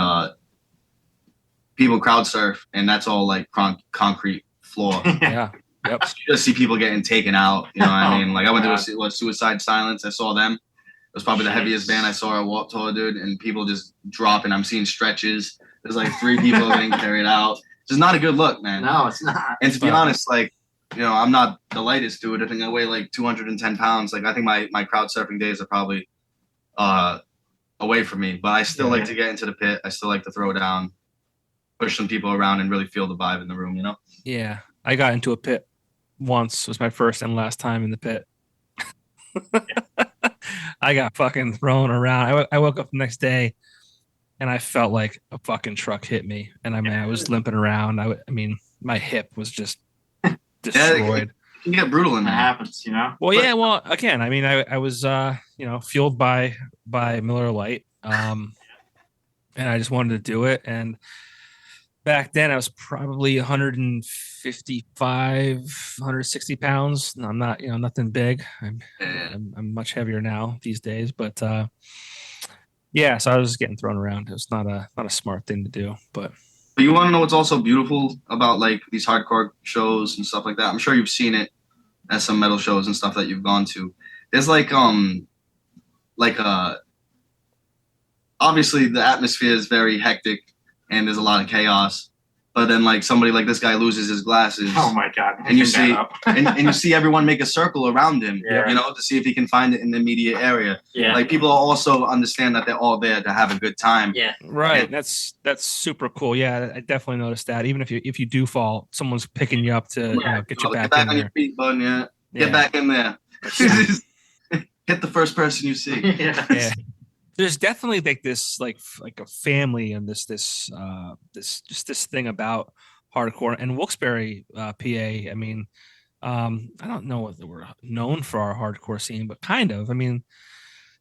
Speaker 2: people crowd surf, and that's all like concrete floor.
Speaker 1: Yeah. Yep.
Speaker 2: You just see people getting taken out. You know what I mean? Like I went to see Suicide Silence. I saw them. It was probably the heaviest band I saw at Warped Tour, dude. And people just dropping. I'm seeing stretches. There's like 3 people getting carried out. It's just not a good look, man.
Speaker 3: No, it's not.
Speaker 2: And to be honest, like I'm not the lightest dude. I think I weigh like 210 pounds. Like I think my crowd surfing days are probably away from me. But I still like to get into the pit. I still like to throw down, push some people around, and really feel the vibe in the room.
Speaker 1: Yeah, I got into a pit once. It was my first and last time in the pit. I got fucking thrown around. I woke up the next day and I felt like a fucking truck hit me. And I was limping around. I mean, my hip was just destroyed.
Speaker 2: It can get brutal in
Speaker 3: That
Speaker 2: there.
Speaker 3: happens,
Speaker 1: Well, yeah. Well, again, I mean, I was, fueled by Miller Lite, and I just wanted to do it. And back then, I was probably 155, 160 pounds. No, I'm not, nothing big. I'm much heavier now these days, but yeah. So I was just getting thrown around. It was not a smart thing to do, but.
Speaker 2: But you want to know what's also beautiful about like these hardcore shows and stuff like that? I'm sure you've seen it at some metal shows and stuff that you've gone to. There's obviously the atmosphere is very hectic and there's a lot of chaos. But then like somebody like this guy loses his glasses.
Speaker 3: Oh my God.
Speaker 2: And you see and you see everyone make a circle around him, to see if he can find it in the immediate area.
Speaker 3: Yeah.
Speaker 2: Like people also understand that they're all there to have a good time.
Speaker 3: Yeah.
Speaker 1: Right.
Speaker 2: And
Speaker 1: that's super cool. Yeah, I definitely noticed that. Even if you do fall, someone's picking you up to get you back in
Speaker 2: on
Speaker 1: there.
Speaker 2: your feet, bud. Yeah. Get back in there. Hit the first person you see.
Speaker 1: Yeah. There's definitely like this like a family and this thing about hardcore and Wilkes-Barre, PA. I mean, I don't know if we're known for our hardcore scene, but kind of. I mean,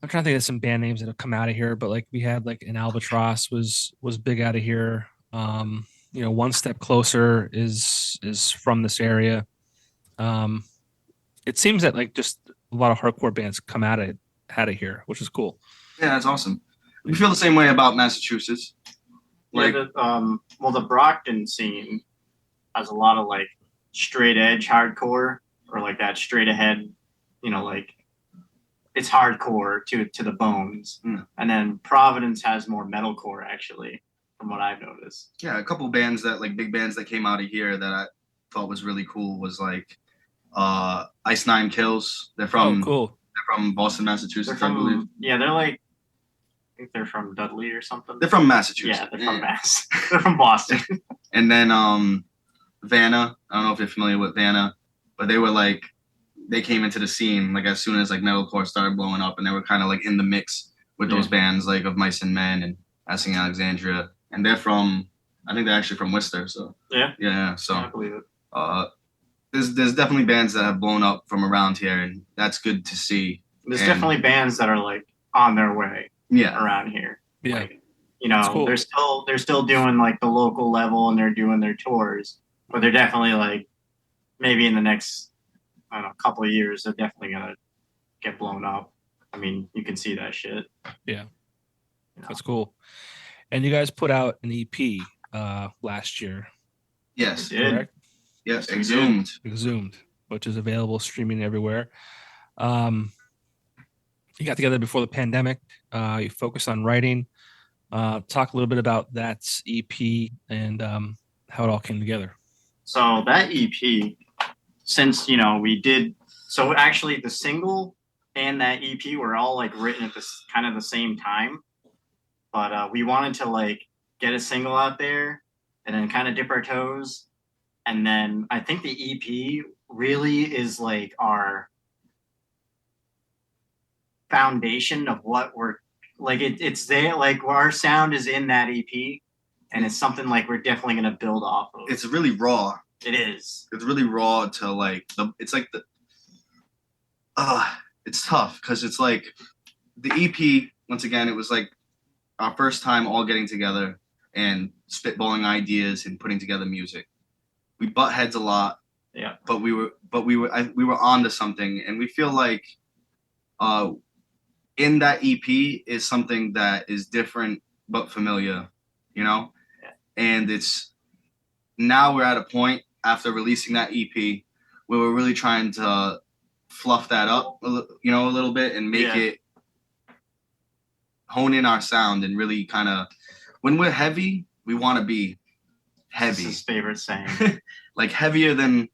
Speaker 1: I'm trying to think of some band names that have come out of here, but like we had like an Albatross was big out of here. One Step Closer is from this area. It seems that like just a lot of hardcore bands come out of here, which is cool.
Speaker 2: Yeah, that's awesome. We feel the same way about Massachusetts. Like,
Speaker 3: the Brockton scene has a lot of like straight edge hardcore or like that straight ahead, like it's hardcore to the bones. And then Providence has more metalcore actually, from what I've noticed.
Speaker 2: Yeah, a couple bands that like big bands that came out of here that I thought was really cool was like Ice Nine Kills. They're from
Speaker 1: cool.
Speaker 2: They're from Boston, Massachusetts, I believe.
Speaker 3: Yeah, they're like I think they're from Dudley or something.
Speaker 2: They're from Massachusetts.
Speaker 3: Yeah, they're from Mass. They're from Boston.
Speaker 2: And then Vanna. I don't know if you're familiar with Vanna, but they came into the scene like as soon as like metalcore started blowing up, and they were kind of like in the mix with those bands like of Mice and Men and Asking Alexandria, and I think they're actually from Worcester. So yeah. So
Speaker 3: I believe it.
Speaker 2: There's definitely bands that have blown up from around here, and that's good to see.
Speaker 3: There's definitely bands that are like on their way. Around here.
Speaker 1: Yeah.
Speaker 3: Like,
Speaker 1: cool.
Speaker 3: they're still doing like the local level and they're doing their tours, but they're definitely like maybe in the next couple of years they're definitely gonna get blown up. I mean, you can see that shit.
Speaker 1: Yeah. That's cool. And you guys put out an EP last year.
Speaker 2: Yes.
Speaker 1: Correct?
Speaker 2: Yes, Exhumed,
Speaker 1: which is available streaming everywhere. You got together before the pandemic. You focused on writing. Talk a little bit about that EP and how it all came together.
Speaker 3: So that EP, since we did, so actually the single and that EP were all like written at this kind of the same time, but we wanted to like get a single out there and then kind of dip our toes, and then I think the EP really is like our foundation of what we're like. It's there, like our sound is in that EP, and it's something like we're definitely going to build off of.
Speaker 2: It's really raw.
Speaker 3: It is.
Speaker 2: It's really raw to like it's like it's tough because it's like the EP, once again, it was like our first time all getting together and spitballing ideas and putting together music. We butt heads a lot.
Speaker 3: Yeah.
Speaker 2: But we were onto something, and we feel like in that EP is something that is different but familiar, Yeah. And it's now we're at a point after releasing that EP where we're really trying to fluff that up, a little bit and make it hone in our sound and really kind of, when we're heavy, we want to be heavy.
Speaker 3: That's his favorite saying.
Speaker 2: Like heavier than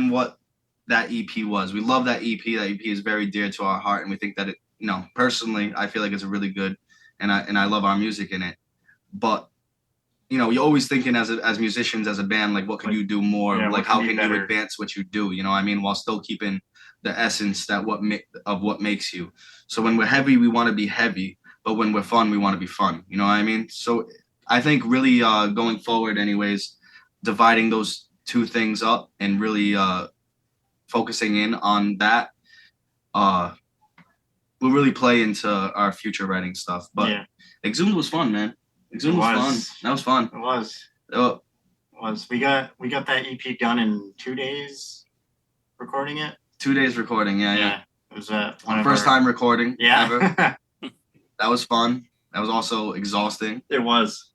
Speaker 2: what that EP was. We love that EP. That EP is very dear to our heart, and we think that it, personally, I feel like it's a really good and I love our music in it. But you know, you're always thinking as musicians, as a band, like what can you do more?
Speaker 3: Yeah,
Speaker 2: like
Speaker 3: what
Speaker 2: how
Speaker 3: can
Speaker 2: can
Speaker 3: be
Speaker 2: you
Speaker 3: better?
Speaker 2: advance what you do? You know what I mean? While still keeping the essence of what makes you. So when we're heavy, we want to be heavy, but when we're fun, we want to be fun. You know what I mean? So I think really going forward, anyways, dividing those two things up and really focusing in on that will really play into our future writing stuff. But
Speaker 3: Yeah,
Speaker 2: Exhumed was fun, man. Exhumed
Speaker 3: It
Speaker 2: was
Speaker 3: was.
Speaker 2: fun. That was fun.
Speaker 3: it was.
Speaker 2: Oh,
Speaker 3: We got that EP done in 2 days, recording it.
Speaker 2: 2 days recording. Yeah.
Speaker 3: It was one of
Speaker 2: First
Speaker 3: our-
Speaker 2: time recording ever.
Speaker 3: Yeah,
Speaker 2: That was fun. That was also exhausting.
Speaker 3: it was.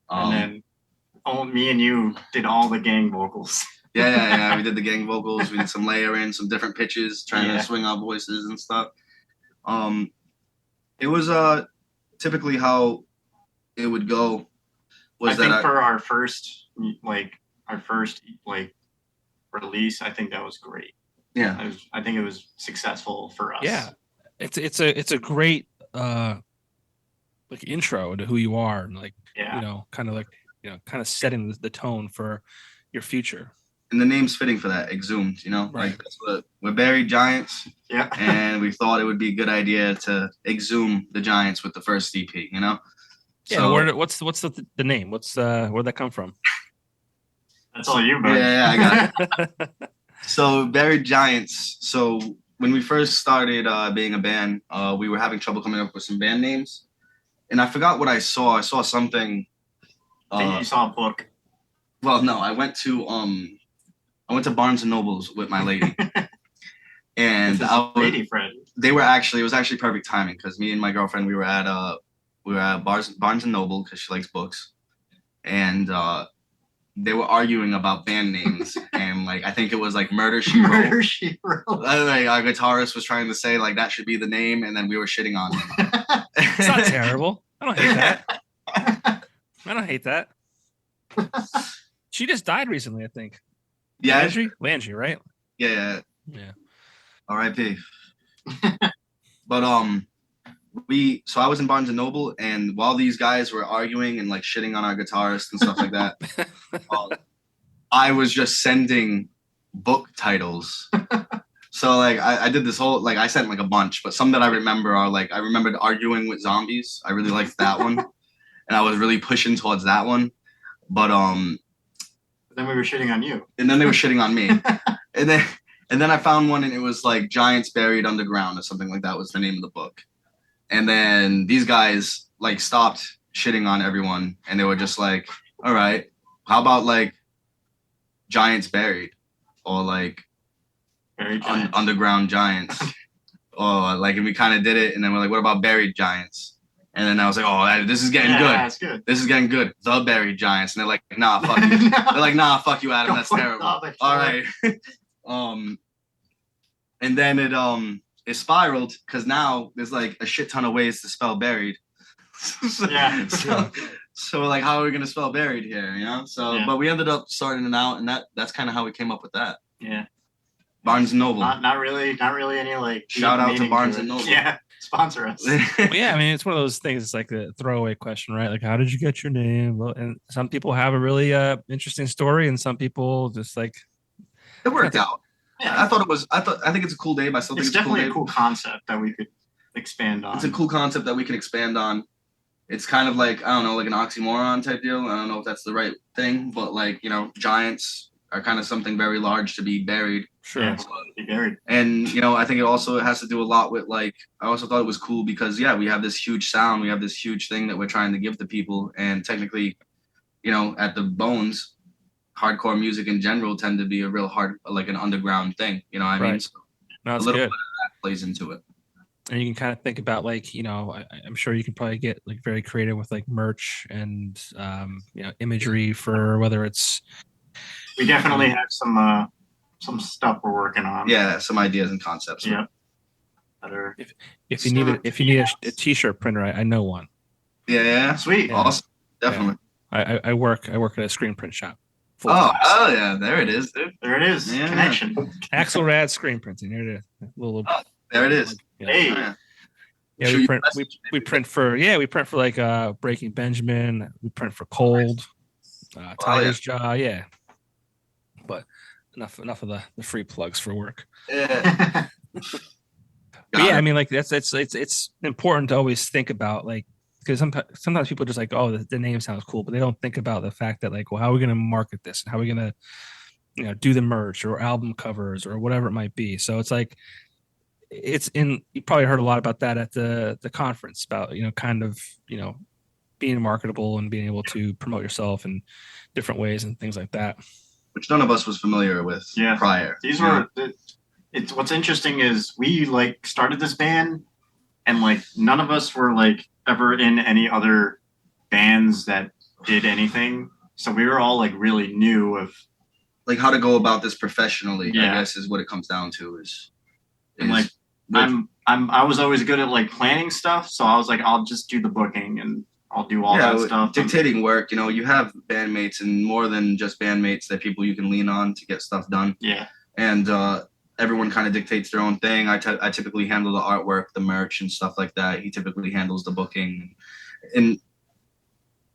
Speaker 2: Um,
Speaker 3: And then me and you did all the gang vocals.
Speaker 2: yeah. We did the gang vocals. We did some layering, some different pitches, trying
Speaker 3: Yeah.
Speaker 2: to swing our voices and stuff. It was typically how it would go.
Speaker 3: I think for our first release, I think that was great.
Speaker 2: Yeah.
Speaker 3: I think it was successful for us.
Speaker 1: Yeah, it's a great like intro to who you are, and like
Speaker 3: Yeah.
Speaker 1: kind of setting the tone for your future.
Speaker 2: And the name's fitting for that, Exhumed,
Speaker 1: Right.
Speaker 2: Like that's what we're buried giants,
Speaker 3: Yeah.
Speaker 2: and we thought it would be a good idea to exhume the giants with the first EP,
Speaker 1: Yeah.
Speaker 2: So,
Speaker 1: What's the name? Where'd that come from?
Speaker 3: That's all you, bud.
Speaker 2: yeah, I got it. So buried giants. So when we first started being a band, we were having trouble coming up with some band names, and I forgot what I saw. I saw something.
Speaker 3: I think you saw a book.
Speaker 2: Well, no, I went to Barnes and Nobles with my lady, and
Speaker 3: This is lady friend.
Speaker 2: it was actually perfect timing because me and my girlfriend we were at Barnes and Noble because she likes books, and they were arguing about band names, and like I think it was like Murder She Wrote.
Speaker 3: Murder She Wrote.
Speaker 2: Like our guitarist was trying to say like that should be the name, and then we were shitting on him.
Speaker 1: It's not terrible. I don't hate that. I don't hate that. She just died recently, I think.
Speaker 2: Yeah,
Speaker 1: Landry, right?
Speaker 2: yeah.
Speaker 1: Yeah.
Speaker 2: R.I.P. But so I was in Barnes and Noble, and while these guys were arguing and like shitting on our guitarist and stuff like that, I was just sending book titles. So like I did this whole like I sent like a bunch, but some that I remember are like I remembered Arguing with Zombies. I really liked that one, and I was really pushing towards that one. But
Speaker 3: Then we were shitting on you.
Speaker 2: and then they were shitting on me, and then I found one, and it was like Giants Buried Underground or something like that was the name of the book. And then these guys like stopped shitting on everyone, and they were just like, all right, how about like Giants Buried or like
Speaker 3: Very giant.
Speaker 2: Underground Giants or like, and we kind of did it. And then we're like, what about Buried Giants? And then I was like, oh, this is getting good.
Speaker 3: That's good.
Speaker 2: This is getting good. The Buried Giants. And they're like, nah, fuck you. They're like, nah, fuck you, Adam. That's terrible. All right. And then it spiraled because now there's like a shit ton of ways to spell buried.
Speaker 3: Yeah.
Speaker 2: So like, how are we gonna spell buried here? So
Speaker 3: Yeah.
Speaker 2: but we ended up sorting it out, and that's kind of how we came up with that.
Speaker 3: Yeah.
Speaker 2: Barnes and Noble.
Speaker 3: Not really any like
Speaker 2: Shout out to
Speaker 3: meaning
Speaker 2: Barnes
Speaker 3: it.
Speaker 2: and Noble.
Speaker 3: Yeah. Sponsor us.
Speaker 1: Well, yeah, I mean, it's one of those things. It's like the throwaway question, right? Like, how did you get your name? Well, and some people have a really interesting story, and some people just like
Speaker 2: It worked out.
Speaker 3: Yeah.
Speaker 2: I think it's a cool name. I still think
Speaker 3: It's
Speaker 2: it's a cool
Speaker 3: definitely
Speaker 2: name.
Speaker 3: a cool concept that we could expand on.
Speaker 2: It's a cool concept that we can expand on. It's kind of like, I don't know, like an oxymoron type deal. I don't know if that's the right thing, but like, giants are kind of something very large to be buried.
Speaker 1: sure.
Speaker 3: Yeah, be buried.
Speaker 2: And, I think it also has to do a lot with like, I also thought it was cool because, yeah, we have this huge sound. We have this huge thing that we're trying to give to people. And technically, at the bones, hardcore music in general tend to be a real hard, like an underground thing. You know what I mean?
Speaker 1: Right.
Speaker 2: So
Speaker 1: No,
Speaker 2: a
Speaker 1: that's
Speaker 2: little
Speaker 1: good.
Speaker 2: bit of that plays into it.
Speaker 1: And you can kind of think about like, I'm sure you can probably get like very creative with like merch and imagery for whether it's.
Speaker 3: We definitely have some stuff we're working on.
Speaker 2: Yeah, some ideas and concepts.
Speaker 3: Yeah. That are
Speaker 1: If you need a t-shirt printer, I know one.
Speaker 2: Yeah.
Speaker 3: sweet.
Speaker 1: Yeah.
Speaker 2: Awesome. Definitely.
Speaker 1: I work at a screen print shop.
Speaker 2: Oh yeah, there it is, dude.
Speaker 3: There it is.
Speaker 2: Yeah.
Speaker 3: Connection.
Speaker 1: Axelrad screen printing. Here it is. Little
Speaker 2: There it is.
Speaker 1: Yeah.
Speaker 3: Hey.
Speaker 2: Yeah.
Speaker 1: Yeah, we print for like Breaking Benjamin. We print for Cold, Tiger's Jaw. Yeah, but enough of the free plugs for work.
Speaker 2: Yeah.
Speaker 1: But yeah, I mean, like it's important to always think about, like, because sometimes people are just like, oh, the name sounds cool, but they don't think about the fact that, like, well, how are we going to market this, and how are we going to do the merch or album covers or whatever it might be. So it's like, you probably heard a lot about that at the conference about kind of being marketable and being able to promote yourself in different ways and things like that,
Speaker 2: which none of us was familiar with prior.
Speaker 3: These were it's what's interesting is we like started this band and like none of us were like ever in any other bands that did anything, so we were all like really new of
Speaker 2: like how to go about this professionally. I guess is what it comes down to is
Speaker 3: like I was always good at like planning stuff, so I was like, I'll just do the booking and I'll do all that stuff.
Speaker 2: Dictating work, you have bandmates and more than just bandmates, that people you can lean on to get stuff done.
Speaker 3: Yeah.
Speaker 2: And everyone kind of dictates their own thing. I typically handle the artwork, the merch and stuff like that. He typically handles the booking. And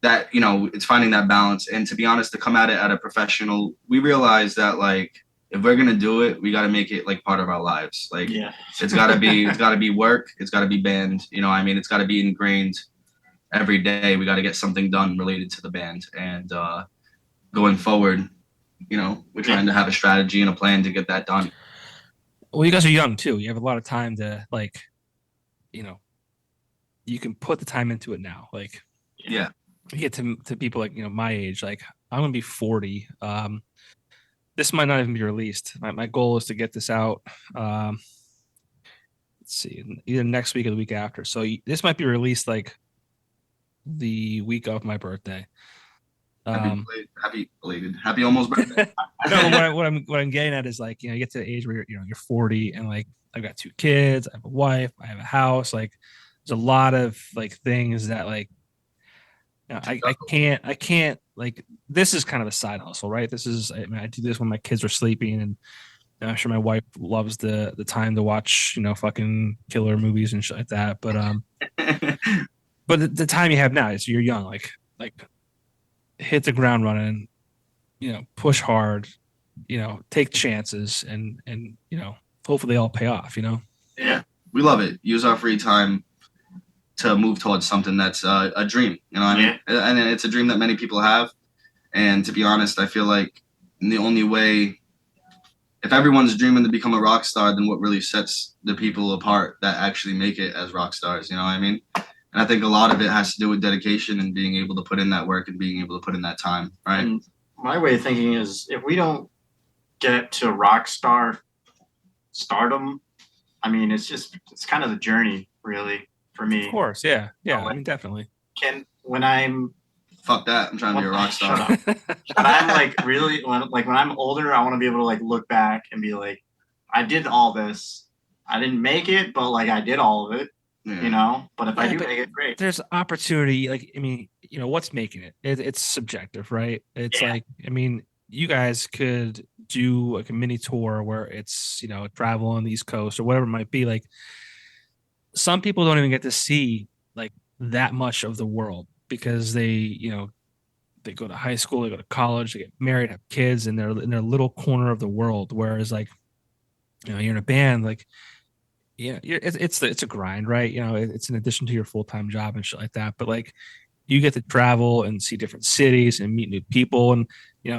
Speaker 2: that, it's finding that balance. And to be honest, to come at it at a professional, we realize that like, if we're going to do it, we got to make it like part of our lives. Like it's gotta be work. It's gotta be band. It's gotta be ingrained every day. We got to get something done related to the band. And going forward, we're trying to have a strategy and a plan to get that done.
Speaker 1: Well, you guys are young too. You have a lot of time to like, you can put the time into it now. Like,
Speaker 2: yeah,
Speaker 1: you get to people like, my age, like I'm going to be 40. This might not even be released. My goal is to get this out. Let's see, either next week or the week after. So this might be released like the week of my birthday.
Speaker 2: Happy belated, happy almost birthday.
Speaker 1: No, what I'm getting at is like, you get to the age where you're 40 and like I've got 2 kids, I have a wife, I have a house. Like there's a lot of like things that like, I can't like, this is kind of a side hustle, right? This is, I do this when my kids are sleeping, and I'm sure my wife loves the time to watch, fucking killer movies and shit like that. But but the time you have now is you're young, like hit the ground running, push hard, take chances, and hopefully they all pay off.
Speaker 2: Yeah, we love it. Use our free time to move towards something that's a dream, and it's a dream that many people have. And to be honest, I feel like the only way, if everyone's dreaming to become a rock star, then what really sets the people apart that actually make it as rock stars, And I think a lot of it has to do with dedication and being able to put in that work and being able to put in that time, right?
Speaker 3: And my way of thinking is, if we don't get to rock stardom, it's kind of the journey, really. For me,
Speaker 1: of course, yeah, definitely.
Speaker 2: Fuck that! I'm trying to be a rock star.
Speaker 3: But I'm like really when I'm older, I want to be able to like look back and be like, I did all this. I didn't make it, but like I did all of it. But if I do make it, great.
Speaker 1: There's opportunity. Like, what's making it? It's subjective, right? It's like, you guys could do like a mini tour where it's travel on the East Coast or whatever it might be. Like, some people don't even get to see like that much of the world because they go to high school, they go to college, they get married, have kids, and they're in their little corner of the world. Whereas like, you're in a band, like, it's a grind, right? It's in addition to your full-time job and shit like that. But like, you get to travel and see different cities and meet new people. And,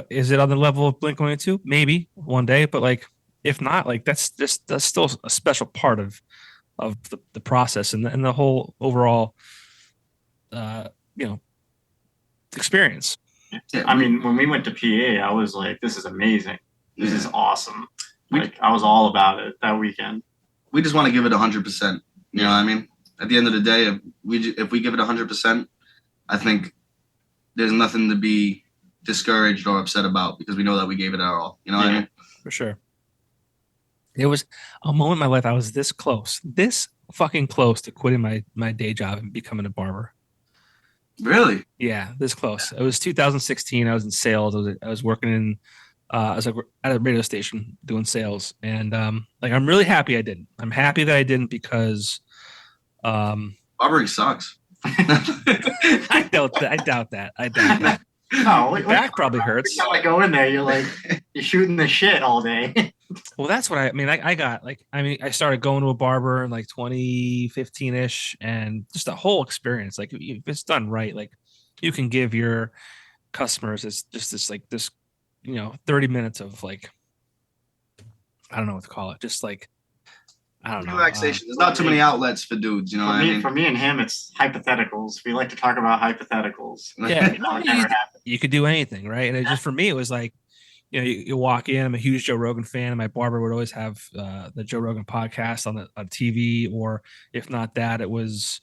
Speaker 1: is it on the level of Blink-182? Maybe one day, but like, if not, like that's still a special part of the process and the whole overall experience.
Speaker 3: When we went to PA, I was like, this is amazing, this is awesome. I was all about it that weekend.
Speaker 2: We just want to give it 100%. You know what I mean? At the end of the day, if we give it 100%, I think there's nothing to be discouraged or upset about because we know that we gave it our all. You know what I mean?
Speaker 1: For sure. There was a moment in my life I was this fucking close to quitting my day job and becoming a barber.
Speaker 2: Really?
Speaker 1: Yeah, this close. It was 2016. I was in sales. I was working in I was like at a radio station doing sales, and like I'm really happy I didn't. I'm happy that I didn't because
Speaker 2: Barbering sucks.
Speaker 1: I doubt that.
Speaker 3: No,
Speaker 1: Your back probably hurts.
Speaker 3: Every time I go in there, you're shooting the shit all day.
Speaker 1: Well, that's what I mean. I started going to a barber in like 2015-ish, and just the whole experience, like if it's done right, like you can give your customers this 30 minutes of like, I don't know what to call it, just like, I don't know,
Speaker 2: relaxation. There's not too many outlets for dudes, you know what I mean?
Speaker 3: For me and him, it's hypotheticals. We like to talk about hypotheticals.
Speaker 1: Yeah, you could do anything, right? And it just, for me, it was like, you walk in. I'm a huge Joe Rogan fan, and my barber would always have the Joe Rogan podcast on TV, or if not that, it was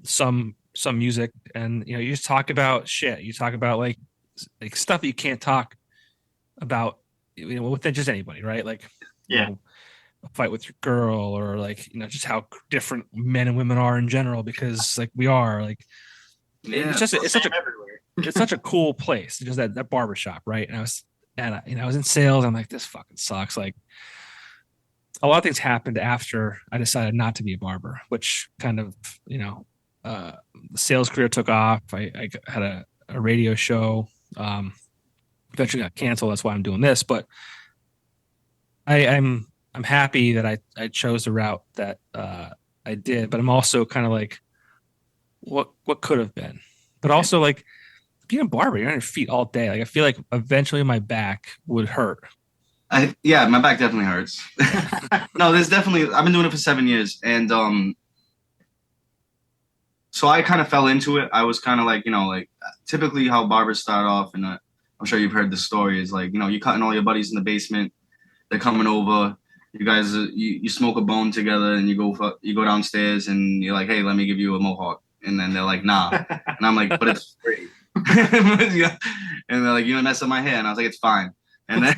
Speaker 1: some music, and you just talk about shit. You talk about like stuff that you can't talk about, with just anybody, right? Like, a fight with your girl, or like, just how different men and women are in general, because like we are like, it's such a cool place, just that barbershop, right? And I was in sales. I'm like, this fucking sucks. Like, a lot of things happened after I decided not to be a barber, which kind of, the sales career took off. I had a radio show, eventually got canceled. That's why I'm doing this. But I'm happy that I chose the route that I did. But I'm also kind of like, what could have been? But also, like, being a barber, you're on your feet all day. Like, I feel like eventually my back would hurt.
Speaker 2: My back definitely hurts. No, I've been doing it for 7 years, and so I kind of fell into it. I was kind of like, typically how barbers start off, and I'm sure you've heard the story, is like, you're cutting all your buddies in the basement. They're coming over. You guys, you smoke a bone together, and you go downstairs, and you're like, hey, let me give you a mohawk, and then they're like, nah, and I'm like, but it's free. And they're like, you don't mess up my hair, and I was like, it's fine. And then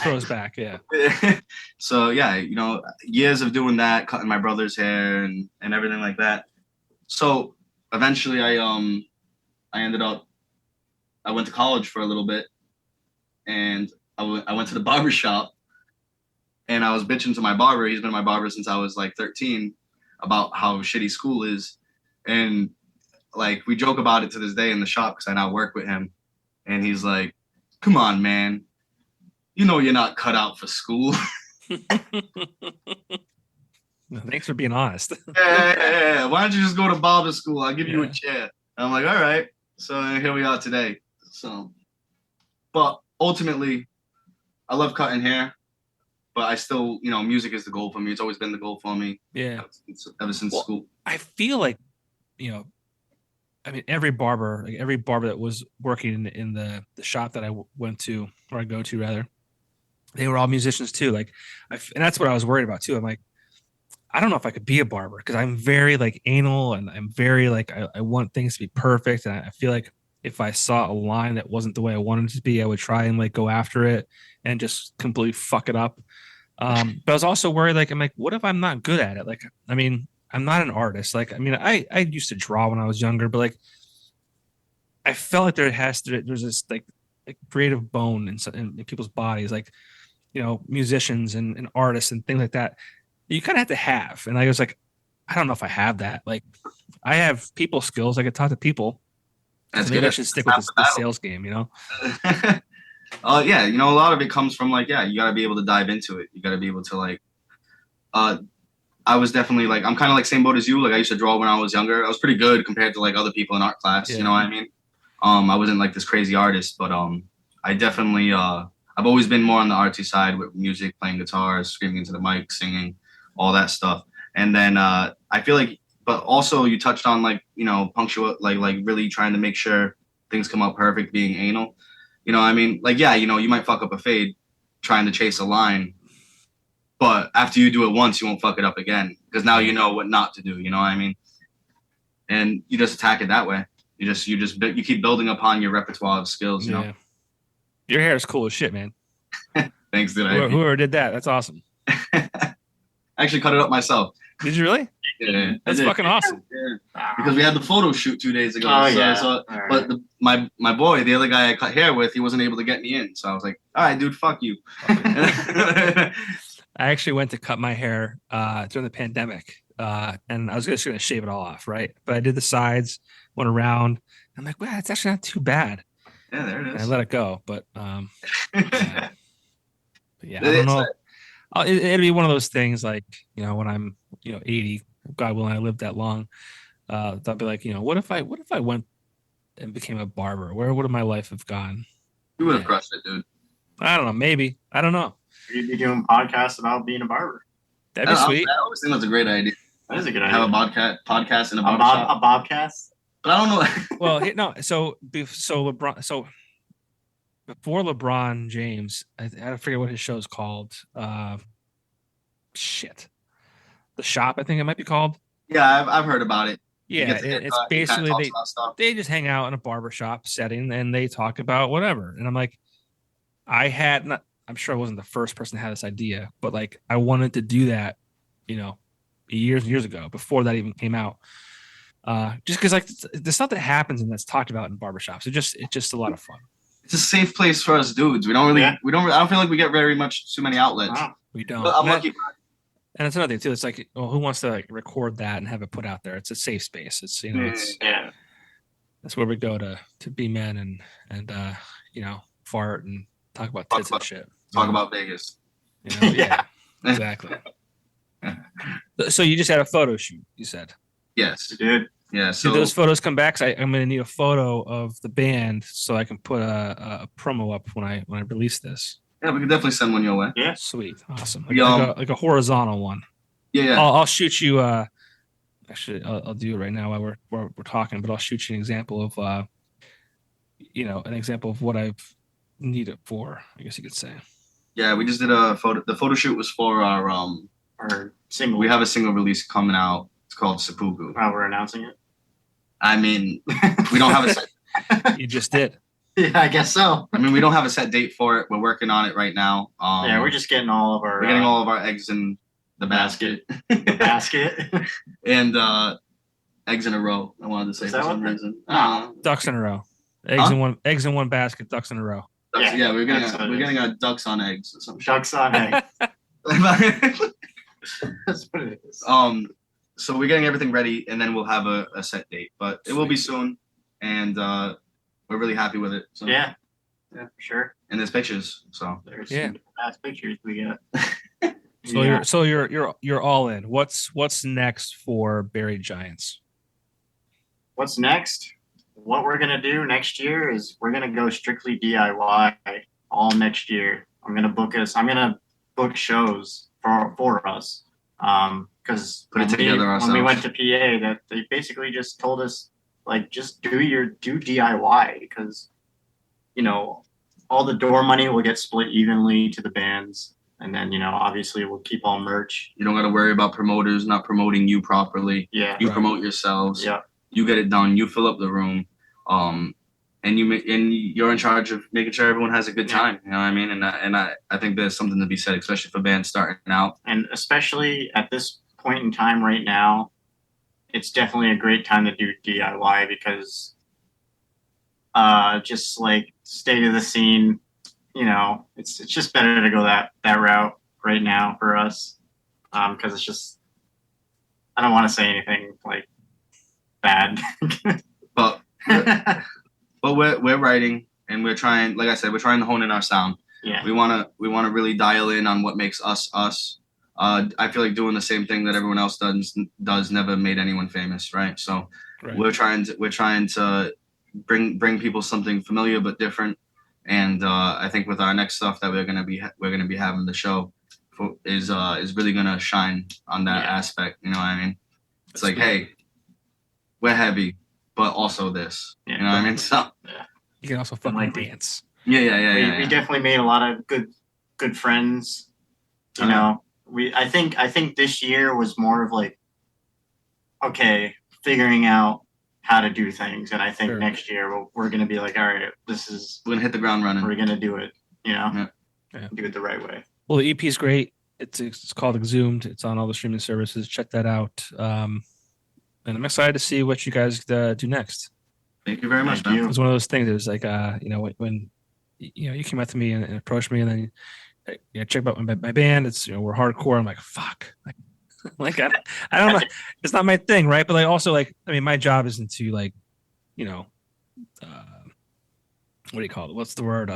Speaker 1: throws back, yeah.
Speaker 2: So yeah, years of doing that, cutting my brother's hair and everything like that. So eventually, I ended up, I went to college for a little bit, and I went to the barber shop, and I was bitching to my barber. He's been my barber since I was like 13, about how shitty school is, and like, we joke about it to this day in the shop, because I now work with him, and he's like, come on, man, you're not cut out for school.
Speaker 1: Thanks for being honest.
Speaker 2: Yeah. Why don't you just go to barber school? I'll give you a chair. And I'm like, all right. So here we are today. So, but ultimately, I love cutting hair, but I still, music is the goal for me. It's always been the goal for me.
Speaker 1: Yeah.
Speaker 2: Ever since school.
Speaker 1: I feel like, every barber that was working in the shop that I went to, or I go to rather, they were all musicians too. Like, and that's what I was worried about too. I'm like, I don't know if I could be a barber, because I'm very like anal, and I'm very like, I want things to be perfect. And I feel like if I saw a line that wasn't the way I wanted it to be, I would try and like go after it and just completely fuck it up. But I was also worried, like, I'm like, what if I'm not good at it? Like, I'm not an artist. Like, I used to draw when I was younger, but like, I felt like there's this like creative bone in people's bodies, like, musicians and artists and things like that. You kind of have to have. And I was like, I don't know if I have that. Like, I have people skills. I can talk to people.
Speaker 2: That's
Speaker 1: maybe
Speaker 2: good.
Speaker 1: I should stick with the sales game,
Speaker 2: yeah, a lot of it comes from like, you got to be able to dive into it. You got to be able to like, I was definitely like, I'm kind of like same boat as you. Like, I used to draw when I was younger. I was pretty good compared to like other people in art class. Yeah. You know what I mean? I wasn't like this crazy artist, but I definitely I've always been more on the artsy side with music, playing guitar, screaming into the mic, singing, all that stuff. And then I feel like, but also you touched on like, punctual, like really trying to make sure things come out perfect, being anal. You know what I mean? Like, yeah, you might fuck up a fade trying to chase a line, but after you do it once, you won't fuck it up again, because now you know what not to do. You know what I mean? And you just attack it that way. You keep building upon your repertoire of skills. You know.
Speaker 1: Your hair is cool as shit, man.
Speaker 2: Thanks, dude.
Speaker 1: Whoever did that, that's awesome.
Speaker 2: I actually cut it up myself.
Speaker 1: Did you really?
Speaker 2: Yeah,
Speaker 1: that's fucking awesome.
Speaker 2: Yeah. Because we had the photo shoot 2 days ago.
Speaker 3: Oh, yeah.
Speaker 2: But my boy, the other guy I cut hair with, he wasn't able to get me in. So I was like, all right, dude, fuck you.
Speaker 1: I actually went to cut my hair during the pandemic. and I was just going to shave it all off, right? But I did the sides, went around. I'm like, wow, it's actually not too bad.
Speaker 2: Yeah, there it is.
Speaker 1: And I let it go, but yeah, I don't
Speaker 2: It's
Speaker 1: know. It'll be one of those things like, when I'm, 80, God willing, I lived that long. I'll be like, what if I went and became a barber? Where would my life have gone?
Speaker 2: You would have crushed it, dude.
Speaker 1: I don't know. Maybe. I don't know.
Speaker 3: You'd be doing podcasts about being a barber.
Speaker 1: That'd be sweet.
Speaker 2: I always think that's a great idea.
Speaker 3: That is a good idea.
Speaker 2: Have a podcast in a barbershop.
Speaker 3: A bobcast?
Speaker 2: But I don't know.
Speaker 1: Well, no. So LeBron. So before LeBron James, I forget what his show's called. Shit. The Shop, I think it might be called.
Speaker 2: Yeah, I've heard about it.
Speaker 1: Yeah, it's basically they just hang out in a barbershop setting and they talk about whatever. And I'm like, I'm sure I wasn't the first person to have this idea, but like I wanted to do that, years and years ago before that even came out. Just because like the stuff that happens and that's talked about in barbershops, it's just a lot of fun.
Speaker 2: It's a safe place for us dudes. I don't feel like we get very much too many outlets.
Speaker 3: Wow.
Speaker 1: We don't.
Speaker 2: But I'm lucky.
Speaker 1: And it's another thing too. It's like, well, who wants to like record that and have it put out there? It's a safe space. It's that's where we go to be men and fart and talk about tits and shit.
Speaker 2: Talk about Vegas.
Speaker 1: Yeah, exactly. So you just had a photo shoot, you said?
Speaker 2: Yes,
Speaker 3: dude.
Speaker 2: Yeah. So
Speaker 1: did those photos come back? I'm going to need a photo of the band so I can put a promo up when I release this.
Speaker 2: Yeah, we can definitely send one your way.
Speaker 1: Yeah, sweet, awesome. Like a horizontal one.
Speaker 2: Yeah.
Speaker 1: I'll shoot you. Actually, I'll do it right now while we're talking. But I'll shoot you an example of, an example of what I've needed for. I guess you could say.
Speaker 2: Yeah, we just did a photo. The photo shoot was for our
Speaker 3: single.
Speaker 2: We have a single release coming out. It's called Seppuku.
Speaker 3: Oh, we're announcing it.
Speaker 2: I mean, we don't have a set.
Speaker 1: You just did.
Speaker 3: Yeah, I guess so.
Speaker 2: I mean, we don't have a set date for it. We're working on it right now.
Speaker 3: Yeah, we're just getting all of our.
Speaker 2: We're getting all of our eggs in the basket. And eggs in a row. I wanted to say for some reason.
Speaker 1: Ducks in a row. Eggs in one basket. Ducks in a row.
Speaker 2: Yeah, we're getting our ducks on eggs or something.
Speaker 3: Ducks on eggs. That's what it is.
Speaker 2: So we're getting everything ready, and then we'll have a set date, but it will be soon, and we're really happy with it. So.
Speaker 3: Yeah, for sure.
Speaker 2: And there's pictures, so
Speaker 3: there's some fast pictures we got.
Speaker 1: So you're all in. What's next for Buried Giants?
Speaker 3: What's next? What we're gonna do next year is we're gonna go strictly DIY all next year. I'm gonna book shows for us. Because when we went to PA, that they basically just told us like just do DIY because all the door money will get split evenly to the bands, and then obviously we'll keep all merch.
Speaker 2: You don't got to worry about promoters not promoting you properly.
Speaker 3: Yeah,
Speaker 2: you promote yourselves.
Speaker 3: Yeah,
Speaker 2: you get it done. You fill up the room. And you're in charge of making sure everyone has a good time. You know what I mean? And I think there's something to be said, especially for bands starting out.
Speaker 3: And especially at this point in time right now, it's definitely a great time to do DIY because just like state of the scene, it's just better to go that route right now for us because it's just I don't want to say anything like bad,
Speaker 2: but we're writing and we're trying, like I said, we're trying to hone in our sound.
Speaker 3: Yeah,
Speaker 2: we want to really dial in on what makes us us. I feel like doing the same thing that everyone else does never made anyone famous, right? So we're trying to bring people something familiar but different, and I think with our next stuff that we're gonna be having the show is really gonna shine on that aspect. You know what I mean? It's like, hey, we're heavy, but also this. You know what I mean? So
Speaker 1: you can also fucking dance.
Speaker 2: Yeah.
Speaker 3: We definitely made a lot of good friends. You know. I think this year was more of like, okay, figuring out how to do things, and I think next year we're gonna be like, all right, we're
Speaker 2: gonna hit the ground running.
Speaker 3: We're gonna do it, do it the right way.
Speaker 1: Well, the EP is great. It's called Exhumed. It's on all the streaming services. Check that out. And I'm excited to see what you guys do next.
Speaker 2: Thank you very much, man.
Speaker 1: It was one of those things. It was like, when you came up to me and approached me, and then check out my band. It's we're hardcore. I'm like, fuck. Like, Like I don't know. It's not my thing, right? But like also like I mean, my job isn't to like, what do you call it? What's the word?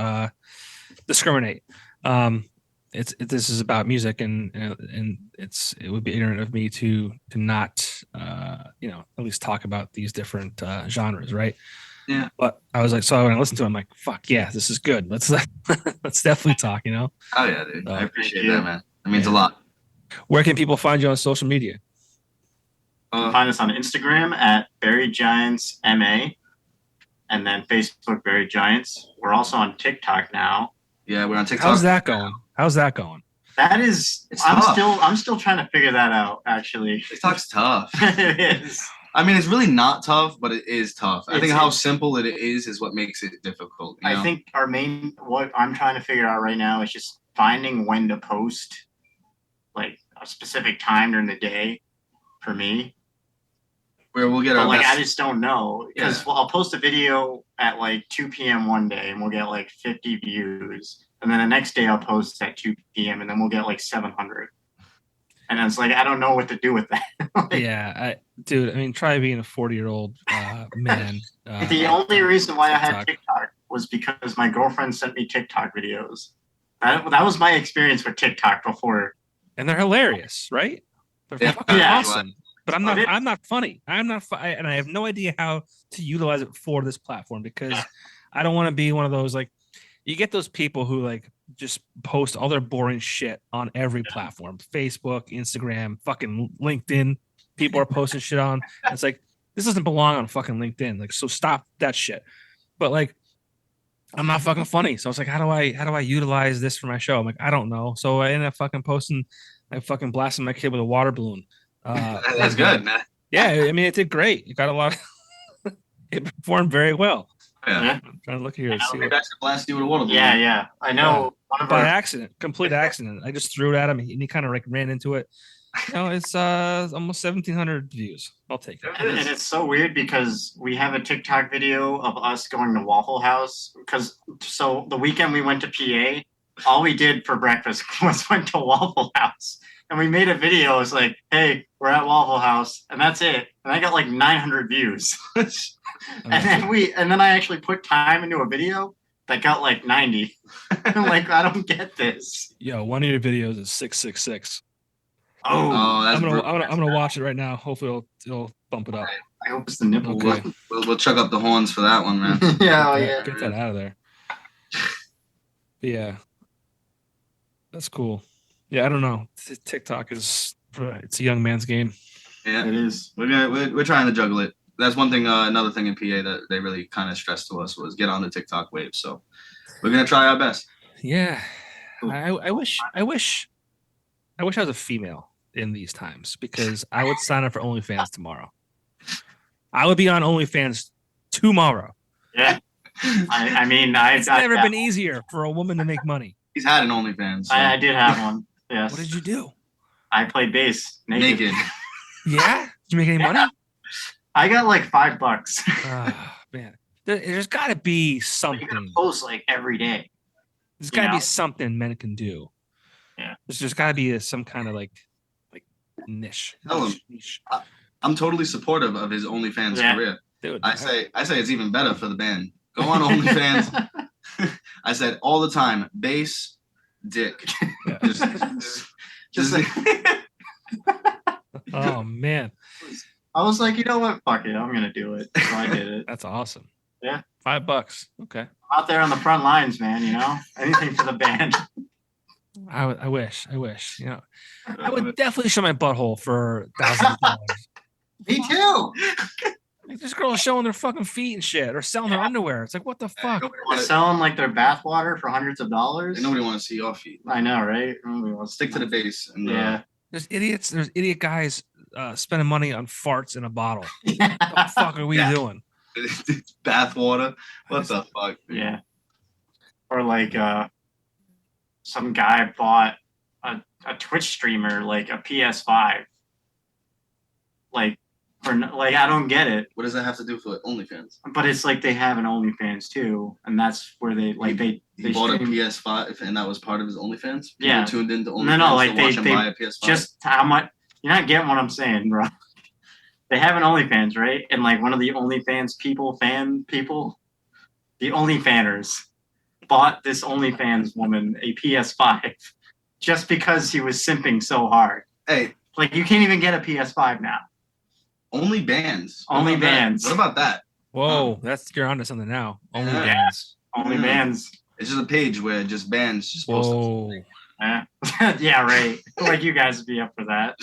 Speaker 1: Discriminate. This is about music, and it would be ignorant of me to not at least talk about these different genres, right?
Speaker 2: Yeah.
Speaker 1: But I was like, so when I listened to it, I'm like, fuck yeah, this is good. Let's let's definitely talk.
Speaker 2: Oh yeah, dude. I appreciate
Speaker 3: you.
Speaker 2: that, man. That means a lot.
Speaker 1: Where can people find you on social media?
Speaker 3: You can find us on Instagram at Buried Giants MA, and then Facebook Buried Giants. We're also on TikTok now.
Speaker 2: Yeah, we're on TikTok.
Speaker 1: How's that going?
Speaker 3: That is, I'm still trying to figure that out. Actually,
Speaker 2: TikTok's tough.
Speaker 3: It is.
Speaker 2: I mean, it's really not tough, but it is tough. I think how simple it is what makes it difficult.
Speaker 3: I think what I'm trying to figure out right now is just finding when to post, like a specific time during the day, for me.
Speaker 2: Where we'll get our
Speaker 3: best.
Speaker 2: I
Speaker 3: just don't know because I'll post a video at like 2 p.m. one day and we'll get like 50 views, and then the next day I'll post at 2 p.m. and then we'll get like 700. And it's like I don't know what to do with that.
Speaker 1: Dude. I mean, try being a 40-year-old man.
Speaker 3: The only reason why I had TikTok was because my girlfriend sent me TikTok videos. That was my experience with TikTok before.
Speaker 1: And they're hilarious, right? They're fucking awesome. But I'm not funny. And I have no idea how to utilize it for this platform because I don't want to be one of those like you get those people who like just post all their boring shit on every platform, Facebook, Instagram, fucking LinkedIn. People are posting shit on. It's like this doesn't belong on fucking LinkedIn. Like, so stop that shit. But like, I'm not fucking funny. So I was like, how do I utilize this for my show? I'm like, I don't know. So I ended up fucking posting, I fucking blasting my kid with a water balloon.
Speaker 2: That's good, man.
Speaker 1: Yeah, I mean, it did great. It got a lot. It performed very well.
Speaker 2: Yeah.
Speaker 1: I'm trying to look here.
Speaker 2: Maybe I should blast you with a water balloon.
Speaker 3: Yeah. I know.
Speaker 1: By accident, complete accident. I just threw it at him, and he kind of like ran into it. It's almost 1,700 views. I'll take it.
Speaker 3: And it's so weird because we have a TikTok video of us going to Waffle House. So the weekend we went to PA, all we did for breakfast was went to Waffle House. And we made a video. It's like, hey, we're at Waffle House, and that's it. And I got like 900 views. and then I actually put time into a video that got like 90. I'm like, I don't get this.
Speaker 1: Yo, one of your videos is 666.
Speaker 3: Oh,
Speaker 1: that's I'm gonna watch it right now. Hopefully it'll bump it up.
Speaker 3: I hope it's the nipple.
Speaker 1: Okay.
Speaker 2: We'll chuck up the horns for that one, man.
Speaker 1: Get that out of there. Yeah, that's cool. Yeah, I don't know. TikTok it's a young man's game.
Speaker 2: Yeah,
Speaker 3: it is.
Speaker 2: We're trying to juggle it. That's one thing. Another thing in PA that they really kind of stressed to us was get on the TikTok wave. So we're gonna try our best.
Speaker 1: Yeah, I wish I was a female in these times because I would sign up for OnlyFans tomorrow. I would be on OnlyFans tomorrow.
Speaker 3: Yeah, I mean, it's
Speaker 1: never been easier for a woman to make money.
Speaker 2: He's had an OnlyFans. So.
Speaker 3: I did have one. Yes.
Speaker 1: What did you do?
Speaker 3: I played bass naked.
Speaker 1: Yeah? Did you make any money?
Speaker 3: I got like $5.
Speaker 1: Oh, man. There's got to be something.
Speaker 3: You're gonna post like every day.
Speaker 1: There's got to be something men can do.
Speaker 3: Yeah.
Speaker 1: There's got to be some kind of like niche.
Speaker 2: Tell him. I'm totally supportive of his OnlyFans career.
Speaker 1: Dude,
Speaker 2: I say it's even better for the band. Go on OnlyFans. I said all the time, bass, dick.
Speaker 1: Yeah.
Speaker 3: Just like,
Speaker 1: oh man.
Speaker 3: I was like, you know what? Fuck it. I'm gonna do it. So I did it.
Speaker 1: That's awesome.
Speaker 3: Yeah.
Speaker 1: $5. Okay.
Speaker 3: Out there on the front lines, man, you know? Anything for the band.
Speaker 1: I wish. You know, I would definitely show my butthole for thousands of dollars.
Speaker 3: Me too.
Speaker 1: Like, this girl is showing their fucking feet and shit, or selling their underwear. It's like, what the fuck?
Speaker 3: They're selling like their bathwater for hundreds of dollars.
Speaker 2: Nobody wants to see your feet.
Speaker 3: I know, right?
Speaker 2: Stick to the base. And,
Speaker 1: There's idiot guys spending money on farts in a bottle. What the fuck are we doing?
Speaker 2: Bathwater. What the fuck?
Speaker 3: Yeah. Or like some guy bought a Twitch streamer like a PS5. I don't get it.
Speaker 2: What does that have to do for OnlyFans?
Speaker 3: But it's like they have an OnlyFans too, and that's where they
Speaker 2: bought a PS5, and that was part of his OnlyFans.
Speaker 3: People
Speaker 2: tuned into OnlyFans
Speaker 3: no, like
Speaker 2: to watch him buy a PS5.
Speaker 3: Just how much You're not getting what I'm saying, bro. They have an OnlyFans, right? And like one of the OnlyFans people, the OnlyFanners bought this OnlyFans woman a PS5 just because he was simping so hard.
Speaker 2: Hey,
Speaker 3: like you can't even get a PS5 now.
Speaker 2: Only bands.
Speaker 3: Only bands.
Speaker 2: What about that?
Speaker 1: Whoa, you're onto something now. Only bands.
Speaker 3: Only bands.
Speaker 2: It's just a page where just bands just post
Speaker 1: Whoa.
Speaker 3: Yeah, right. Like you guys would be up for that.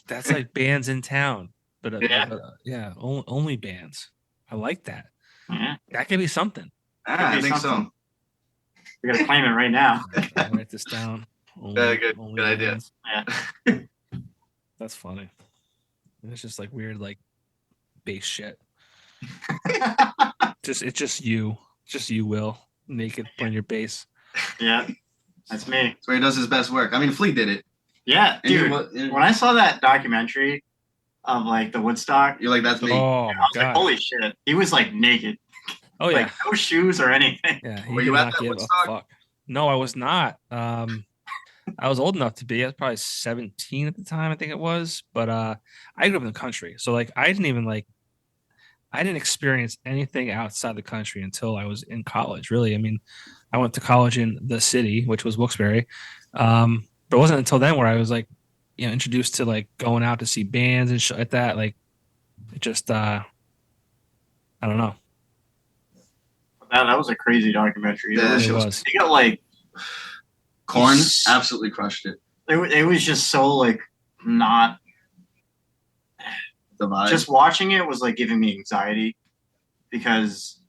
Speaker 1: That's like bands in town. But only bands. I like that.
Speaker 3: Yeah.
Speaker 1: That could be something.
Speaker 2: I think so.
Speaker 3: We gotta claim it right now.
Speaker 1: I'll write this down.
Speaker 2: Good idea.
Speaker 1: Bands.
Speaker 3: Yeah.
Speaker 1: That's funny. It's just like weird, like bass shit. It's just you, Will, naked playing your bass.
Speaker 3: Yeah, that's me.
Speaker 2: That's where he does his best work. I mean, Flea did it.
Speaker 3: Yeah, dude. When I saw that documentary of like the Woodstock,
Speaker 2: you're like, that's me.
Speaker 1: Oh,
Speaker 3: I was like, holy shit. He was like naked.
Speaker 1: Oh yeah.
Speaker 3: Like no shoes or anything.
Speaker 1: Yeah.
Speaker 2: Were you at that Woodstock?
Speaker 1: Fuck. No, I was not. I was old enough to be. I was probably 17 at the time, I think it was. But I grew up in the country. So like I didn't experience anything outside the country until I was in college, really. I mean, I went to college in the city, which was Wilkes-Barre. But it wasn't until then where I was like, introduced to like going out to see bands and shit like that. Like it just I don't know.
Speaker 3: That was a crazy documentary.
Speaker 2: Yeah,
Speaker 1: it was.
Speaker 3: They got like
Speaker 2: Korn absolutely crushed it.
Speaker 3: It was just so like not
Speaker 2: the vibe.
Speaker 3: Just watching it was like giving me anxiety because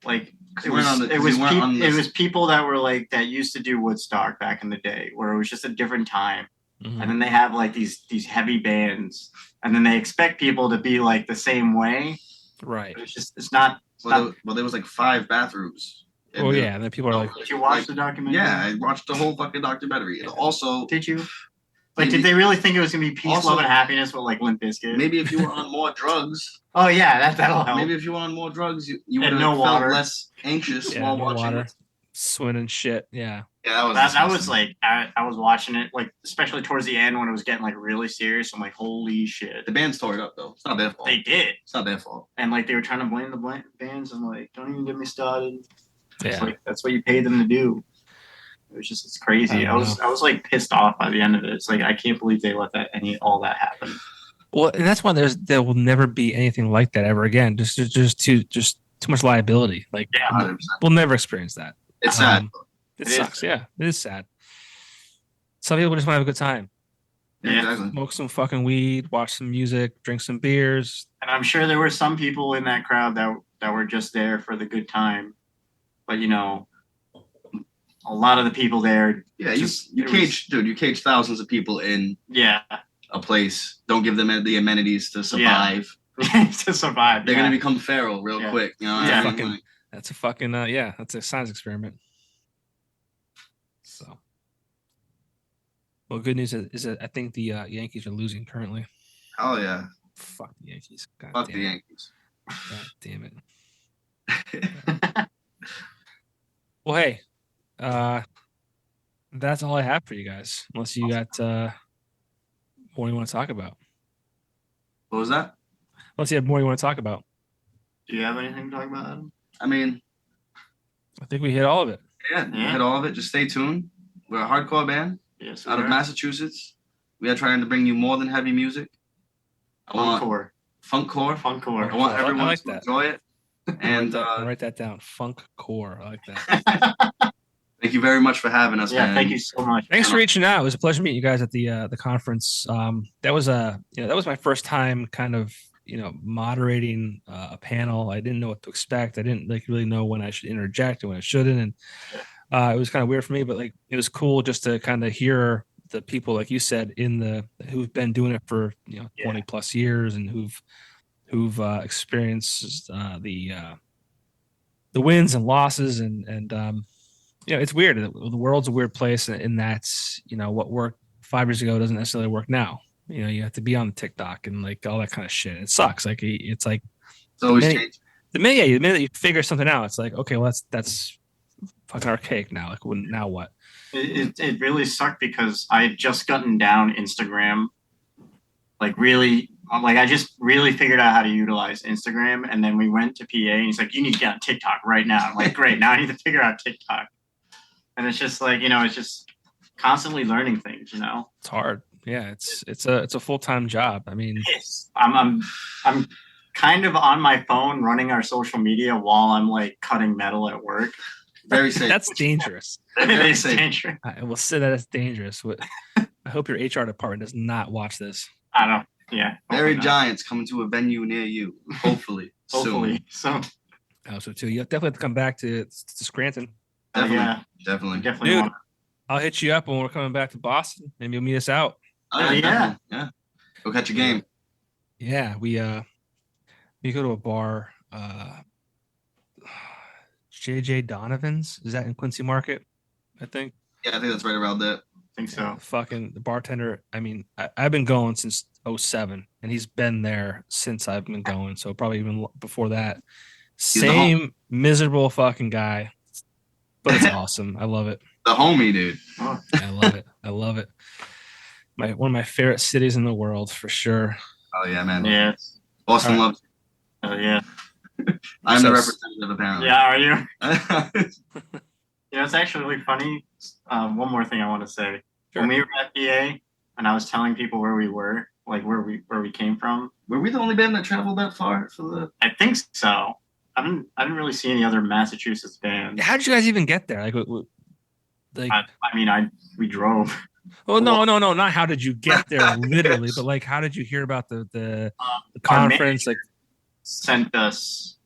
Speaker 3: like it was people that were like that used to do Woodstock back in the day where it was just a different time. Mm-hmm. And then they have like these heavy bands and then they expect people to be like the same way.
Speaker 1: Right.
Speaker 3: It's not.
Speaker 2: Well, there was like 5 bathrooms.
Speaker 1: Oh yeah, and then people are like,
Speaker 3: "Did you watch the documentary?"
Speaker 2: Yeah, I watched the whole fucking documentary. And also,
Speaker 3: did you? Like, did they really think it was gonna be peace, love, and happiness with like Limp Bizkit?
Speaker 2: Maybe if you were on more drugs.
Speaker 3: Oh yeah, that'll help.
Speaker 2: Maybe if you were on more drugs, you would have felt less anxious while watching it.
Speaker 1: Swimming and shit. Yeah.
Speaker 2: Yeah,
Speaker 3: that was like I was watching it like especially towards the end when it was getting like really serious. I'm like, holy shit.
Speaker 2: The band's tore it up though. It's not their fault.
Speaker 3: They did.
Speaker 2: It's not their fault.
Speaker 3: And like they were trying to blame the bands. I'm like, don't even get me started.
Speaker 1: Yeah.
Speaker 3: It's like that's what you paid them to do. It's crazy. I was like pissed off by the end of it. It's like I can't believe they let all that happen.
Speaker 1: Well, and that's why there will never be anything like that ever again. Just too much liability. Like
Speaker 2: 100%.
Speaker 1: We'll never experience that.
Speaker 2: It's sad.
Speaker 1: It sucks. Yeah, it is sad. Some people just want to have a good time.
Speaker 2: Yeah, exactly.
Speaker 1: Smoke some fucking weed, watch some music, drink some beers.
Speaker 3: And I'm sure there were some people in that crowd that were just there for the good time. But a lot of the people there.
Speaker 2: Yeah, you cage thousands of people in.
Speaker 3: Yeah.
Speaker 2: A place. Don't give them the amenities to survive.
Speaker 3: Yeah. To survive.
Speaker 2: They're gonna become feral real quick. You know.
Speaker 1: Yeah. That's a fucking that's a science experiment. So, well, good news is that I think the Yankees are losing currently.
Speaker 2: Oh yeah.
Speaker 1: Fuck the Yankees.
Speaker 2: Fuck the Yankees.
Speaker 1: God damn it. Well, hey, that's all I have for you guys. Unless you got more you want to talk about.
Speaker 2: What was that?
Speaker 1: Unless you have more you want to talk about.
Speaker 3: Do you have anything to talk about, Adam?
Speaker 2: I mean,
Speaker 1: I think we hit all of it.
Speaker 2: Yeah, we hit all of it. Just stay tuned. We're a hardcore band out of Massachusetts. We are trying to bring you more than heavy music.
Speaker 3: Funkcore.
Speaker 2: I want everyone to enjoy it. And
Speaker 1: write that down. Funkcore. I like that.
Speaker 2: Thank you very much for having us.
Speaker 3: Yeah,
Speaker 2: man.
Speaker 3: Thank you so much.
Speaker 1: Thanks for reaching out. It was a pleasure meeting you guys at the conference. That was my first time kind of moderating a panel. I didn't know what to expect. I didn't really know when I should interject and when I shouldn't, and it was kind of weird for me. But it was cool just to kind of hear the people, like you said, who've been doing it for 20 plus years and who've experienced the wins and losses and it's weird. The world's a weird place in that what worked 5 years ago doesn't necessarily work now. You have to be on the TikTok and like all that kind of shit. It sucks. Like it's
Speaker 2: always changing.
Speaker 1: The minute that you figure something out, it's like, okay, well that's fucking archaic now. Like now what?
Speaker 3: It really sucked because I had just gotten down Instagram like really, like I just really figured out how to utilize Instagram. And then we went to PA and he's like, you need to get on TikTok right now. I'm like, great. Now I need to figure out TikTok. And it's just like, it's just constantly learning things,
Speaker 1: It's hard. Yeah. It's a full-time job. I mean,
Speaker 3: I'm kind of on my phone running our social media while I'm like cutting metal at work.
Speaker 2: Very safe.
Speaker 1: That's dangerous.
Speaker 2: Very safe.
Speaker 3: Dangerous.
Speaker 1: I will say that it's dangerous. I hope your HR department does not watch this.
Speaker 3: I don't. Yeah.
Speaker 2: Buried Giants coming to a venue near you. Hopefully.
Speaker 3: Hopefully.
Speaker 2: Soon.
Speaker 3: So.
Speaker 1: I hope so too. You definitely have to come back to Scranton.
Speaker 2: Definitely.
Speaker 1: Dude, I'll hit you up when we're coming back to Boston. Maybe you'll meet us out.
Speaker 2: Oh, yeah. Go catch a game.
Speaker 1: Yeah, we go to a bar. JJ Donovan's, is that in Quincy Market? I think.
Speaker 2: Yeah, I think that's right around there.
Speaker 3: I think so.
Speaker 1: Fucking the bartender. I mean, I've been going since 2007, and he's been there since I've been going. So probably even before that. Same miserable fucking guy, but it's awesome. I love it.
Speaker 2: The homie, dude.
Speaker 1: I love it. I love it. One of my favorite cities in the world for sure.
Speaker 2: Oh yeah, man.
Speaker 3: Yeah.
Speaker 2: Boston loves.
Speaker 3: Oh yeah.
Speaker 2: I'm the representative, apparently.
Speaker 3: Yeah, are you? It's actually really funny. One more thing I want to say.
Speaker 1: Sure.
Speaker 3: When we were at PA, and I was telling people where we were, like where we came from.
Speaker 2: Were we the only band that traveled that far for the?
Speaker 3: I think so. I didn't really see any other Massachusetts bands.
Speaker 1: How did you guys even get there?
Speaker 3: We drove.
Speaker 1: Oh no! Not how did you get there, literally, but like how did you hear about the conference? Like
Speaker 3: sent us,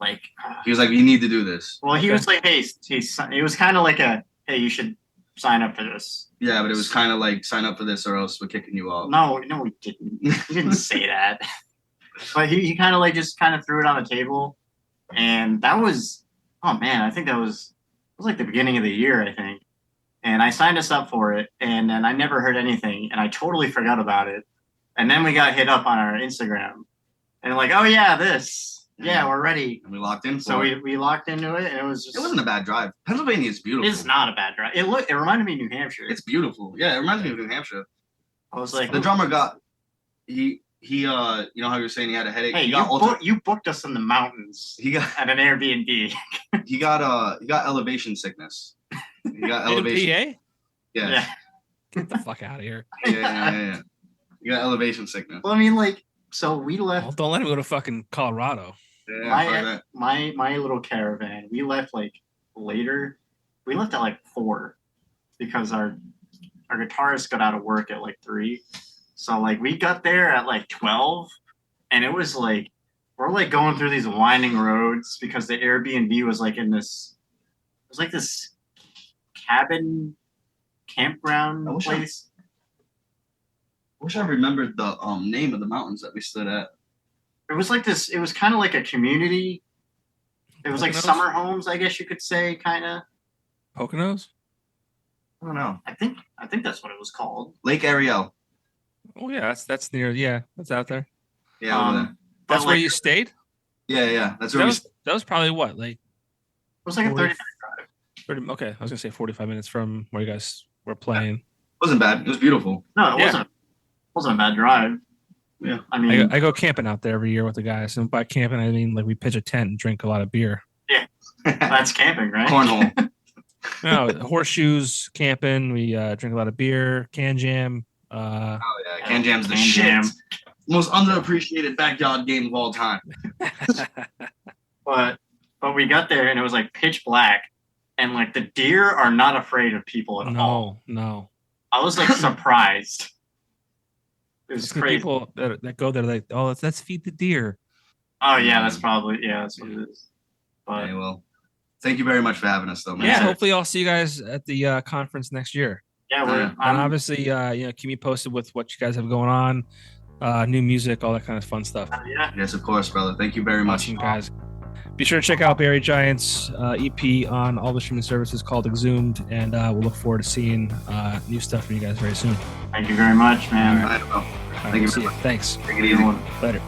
Speaker 3: like
Speaker 2: he was like, "You need to do this."
Speaker 3: Well, he was like, "Hey," it was kind of like a, "Hey, you should sign up for this."
Speaker 2: Yeah, but it was kind of like, "Sign up for this, or else we're kicking you off."
Speaker 3: No, we didn't. He didn't say that. But he kind of like just kind of threw it on the table, and that was, oh man, I think it was like the beginning of the year, I think. And I signed us up for it, and then I never heard anything, and I totally forgot about it. And then we got hit up on our Instagram, and like, oh yeah, we're ready.
Speaker 2: And we locked in.
Speaker 3: So we locked into it, and it
Speaker 2: wasn't a bad drive. Pennsylvania is beautiful.
Speaker 3: It's not a bad drive. It reminded me of New Hampshire.
Speaker 2: It's beautiful. Yeah, it reminds me of New Hampshire.
Speaker 3: I was like,
Speaker 2: the drummer he you know how you were saying he had a headache.
Speaker 3: Hey, you booked us in the mountains.
Speaker 2: He got
Speaker 3: at an Airbnb.
Speaker 2: he got elevation sickness. He got elevation.
Speaker 1: PA?
Speaker 2: Yeah.
Speaker 1: Get the fuck out of here.
Speaker 2: Yeah. You got elevation sickness.
Speaker 3: Well, I mean, like, so we left.
Speaker 1: Well, don't let him go to fucking Colorado.
Speaker 2: Yeah,
Speaker 3: my little caravan. We left like later. We left at like 4 because our guitarist got out of work at like 3. So like we got there at like 12, and it was like we're like going through these winding roads because the Airbnb was like in this. It was like this cabin campground place.
Speaker 2: I wish I remembered the name of the mountains that we stood at.
Speaker 3: It was like this. It was kind of like a community. It was like summer homes, I guess you could say, kind of.
Speaker 1: Poconos?
Speaker 2: I don't know.
Speaker 3: I think that's what it was called.
Speaker 2: Lake Ariel.
Speaker 1: Oh yeah, that's near. Yeah, that's out there.
Speaker 2: Yeah, over there.
Speaker 1: That's where you stayed.
Speaker 2: Yeah. That's where
Speaker 1: that was probably what, like.
Speaker 3: It was like 40, a 30-minute drive.
Speaker 1: Okay, I was gonna say 45 minutes from where you guys were playing.
Speaker 2: It wasn't bad. It was beautiful.
Speaker 3: No, it wasn't a bad drive.
Speaker 2: Yeah,
Speaker 1: I mean, I go camping out there every year with the guys, and by camping I mean like we pitch a tent and drink a lot of beer.
Speaker 3: Yeah, that's camping, right?
Speaker 2: Cornhole.
Speaker 1: No, horseshoes, camping. We drink a lot of beer, can jam.
Speaker 2: Can jam's the shit. Most underappreciated backyard game of all time.
Speaker 3: But we got there and it was like pitch black, and like the deer are not afraid of people at all. No. I was like surprised. It was crazy.
Speaker 1: People that go there, like, oh, let's feed the deer.
Speaker 3: Oh yeah, that's what it is. But
Speaker 2: okay, well, thank you very much for having us, though, man.
Speaker 1: Yeah, hopefully I'll see you guys at the conference next year.
Speaker 3: Yeah,
Speaker 1: and obviously, keep me posted with what you guys have going on, new music, all that kind of fun stuff.
Speaker 3: Yeah.
Speaker 2: Yes, of course, brother. Thank you very much,
Speaker 1: guys. Be sure to check out Buried Giants EP on all the streaming services called Exhumed, and we'll look forward to seeing new stuff from you guys very soon.
Speaker 3: Thank you very much, man.
Speaker 2: All right,
Speaker 1: Thank you. Thanks.
Speaker 2: Take it easy.
Speaker 1: Later.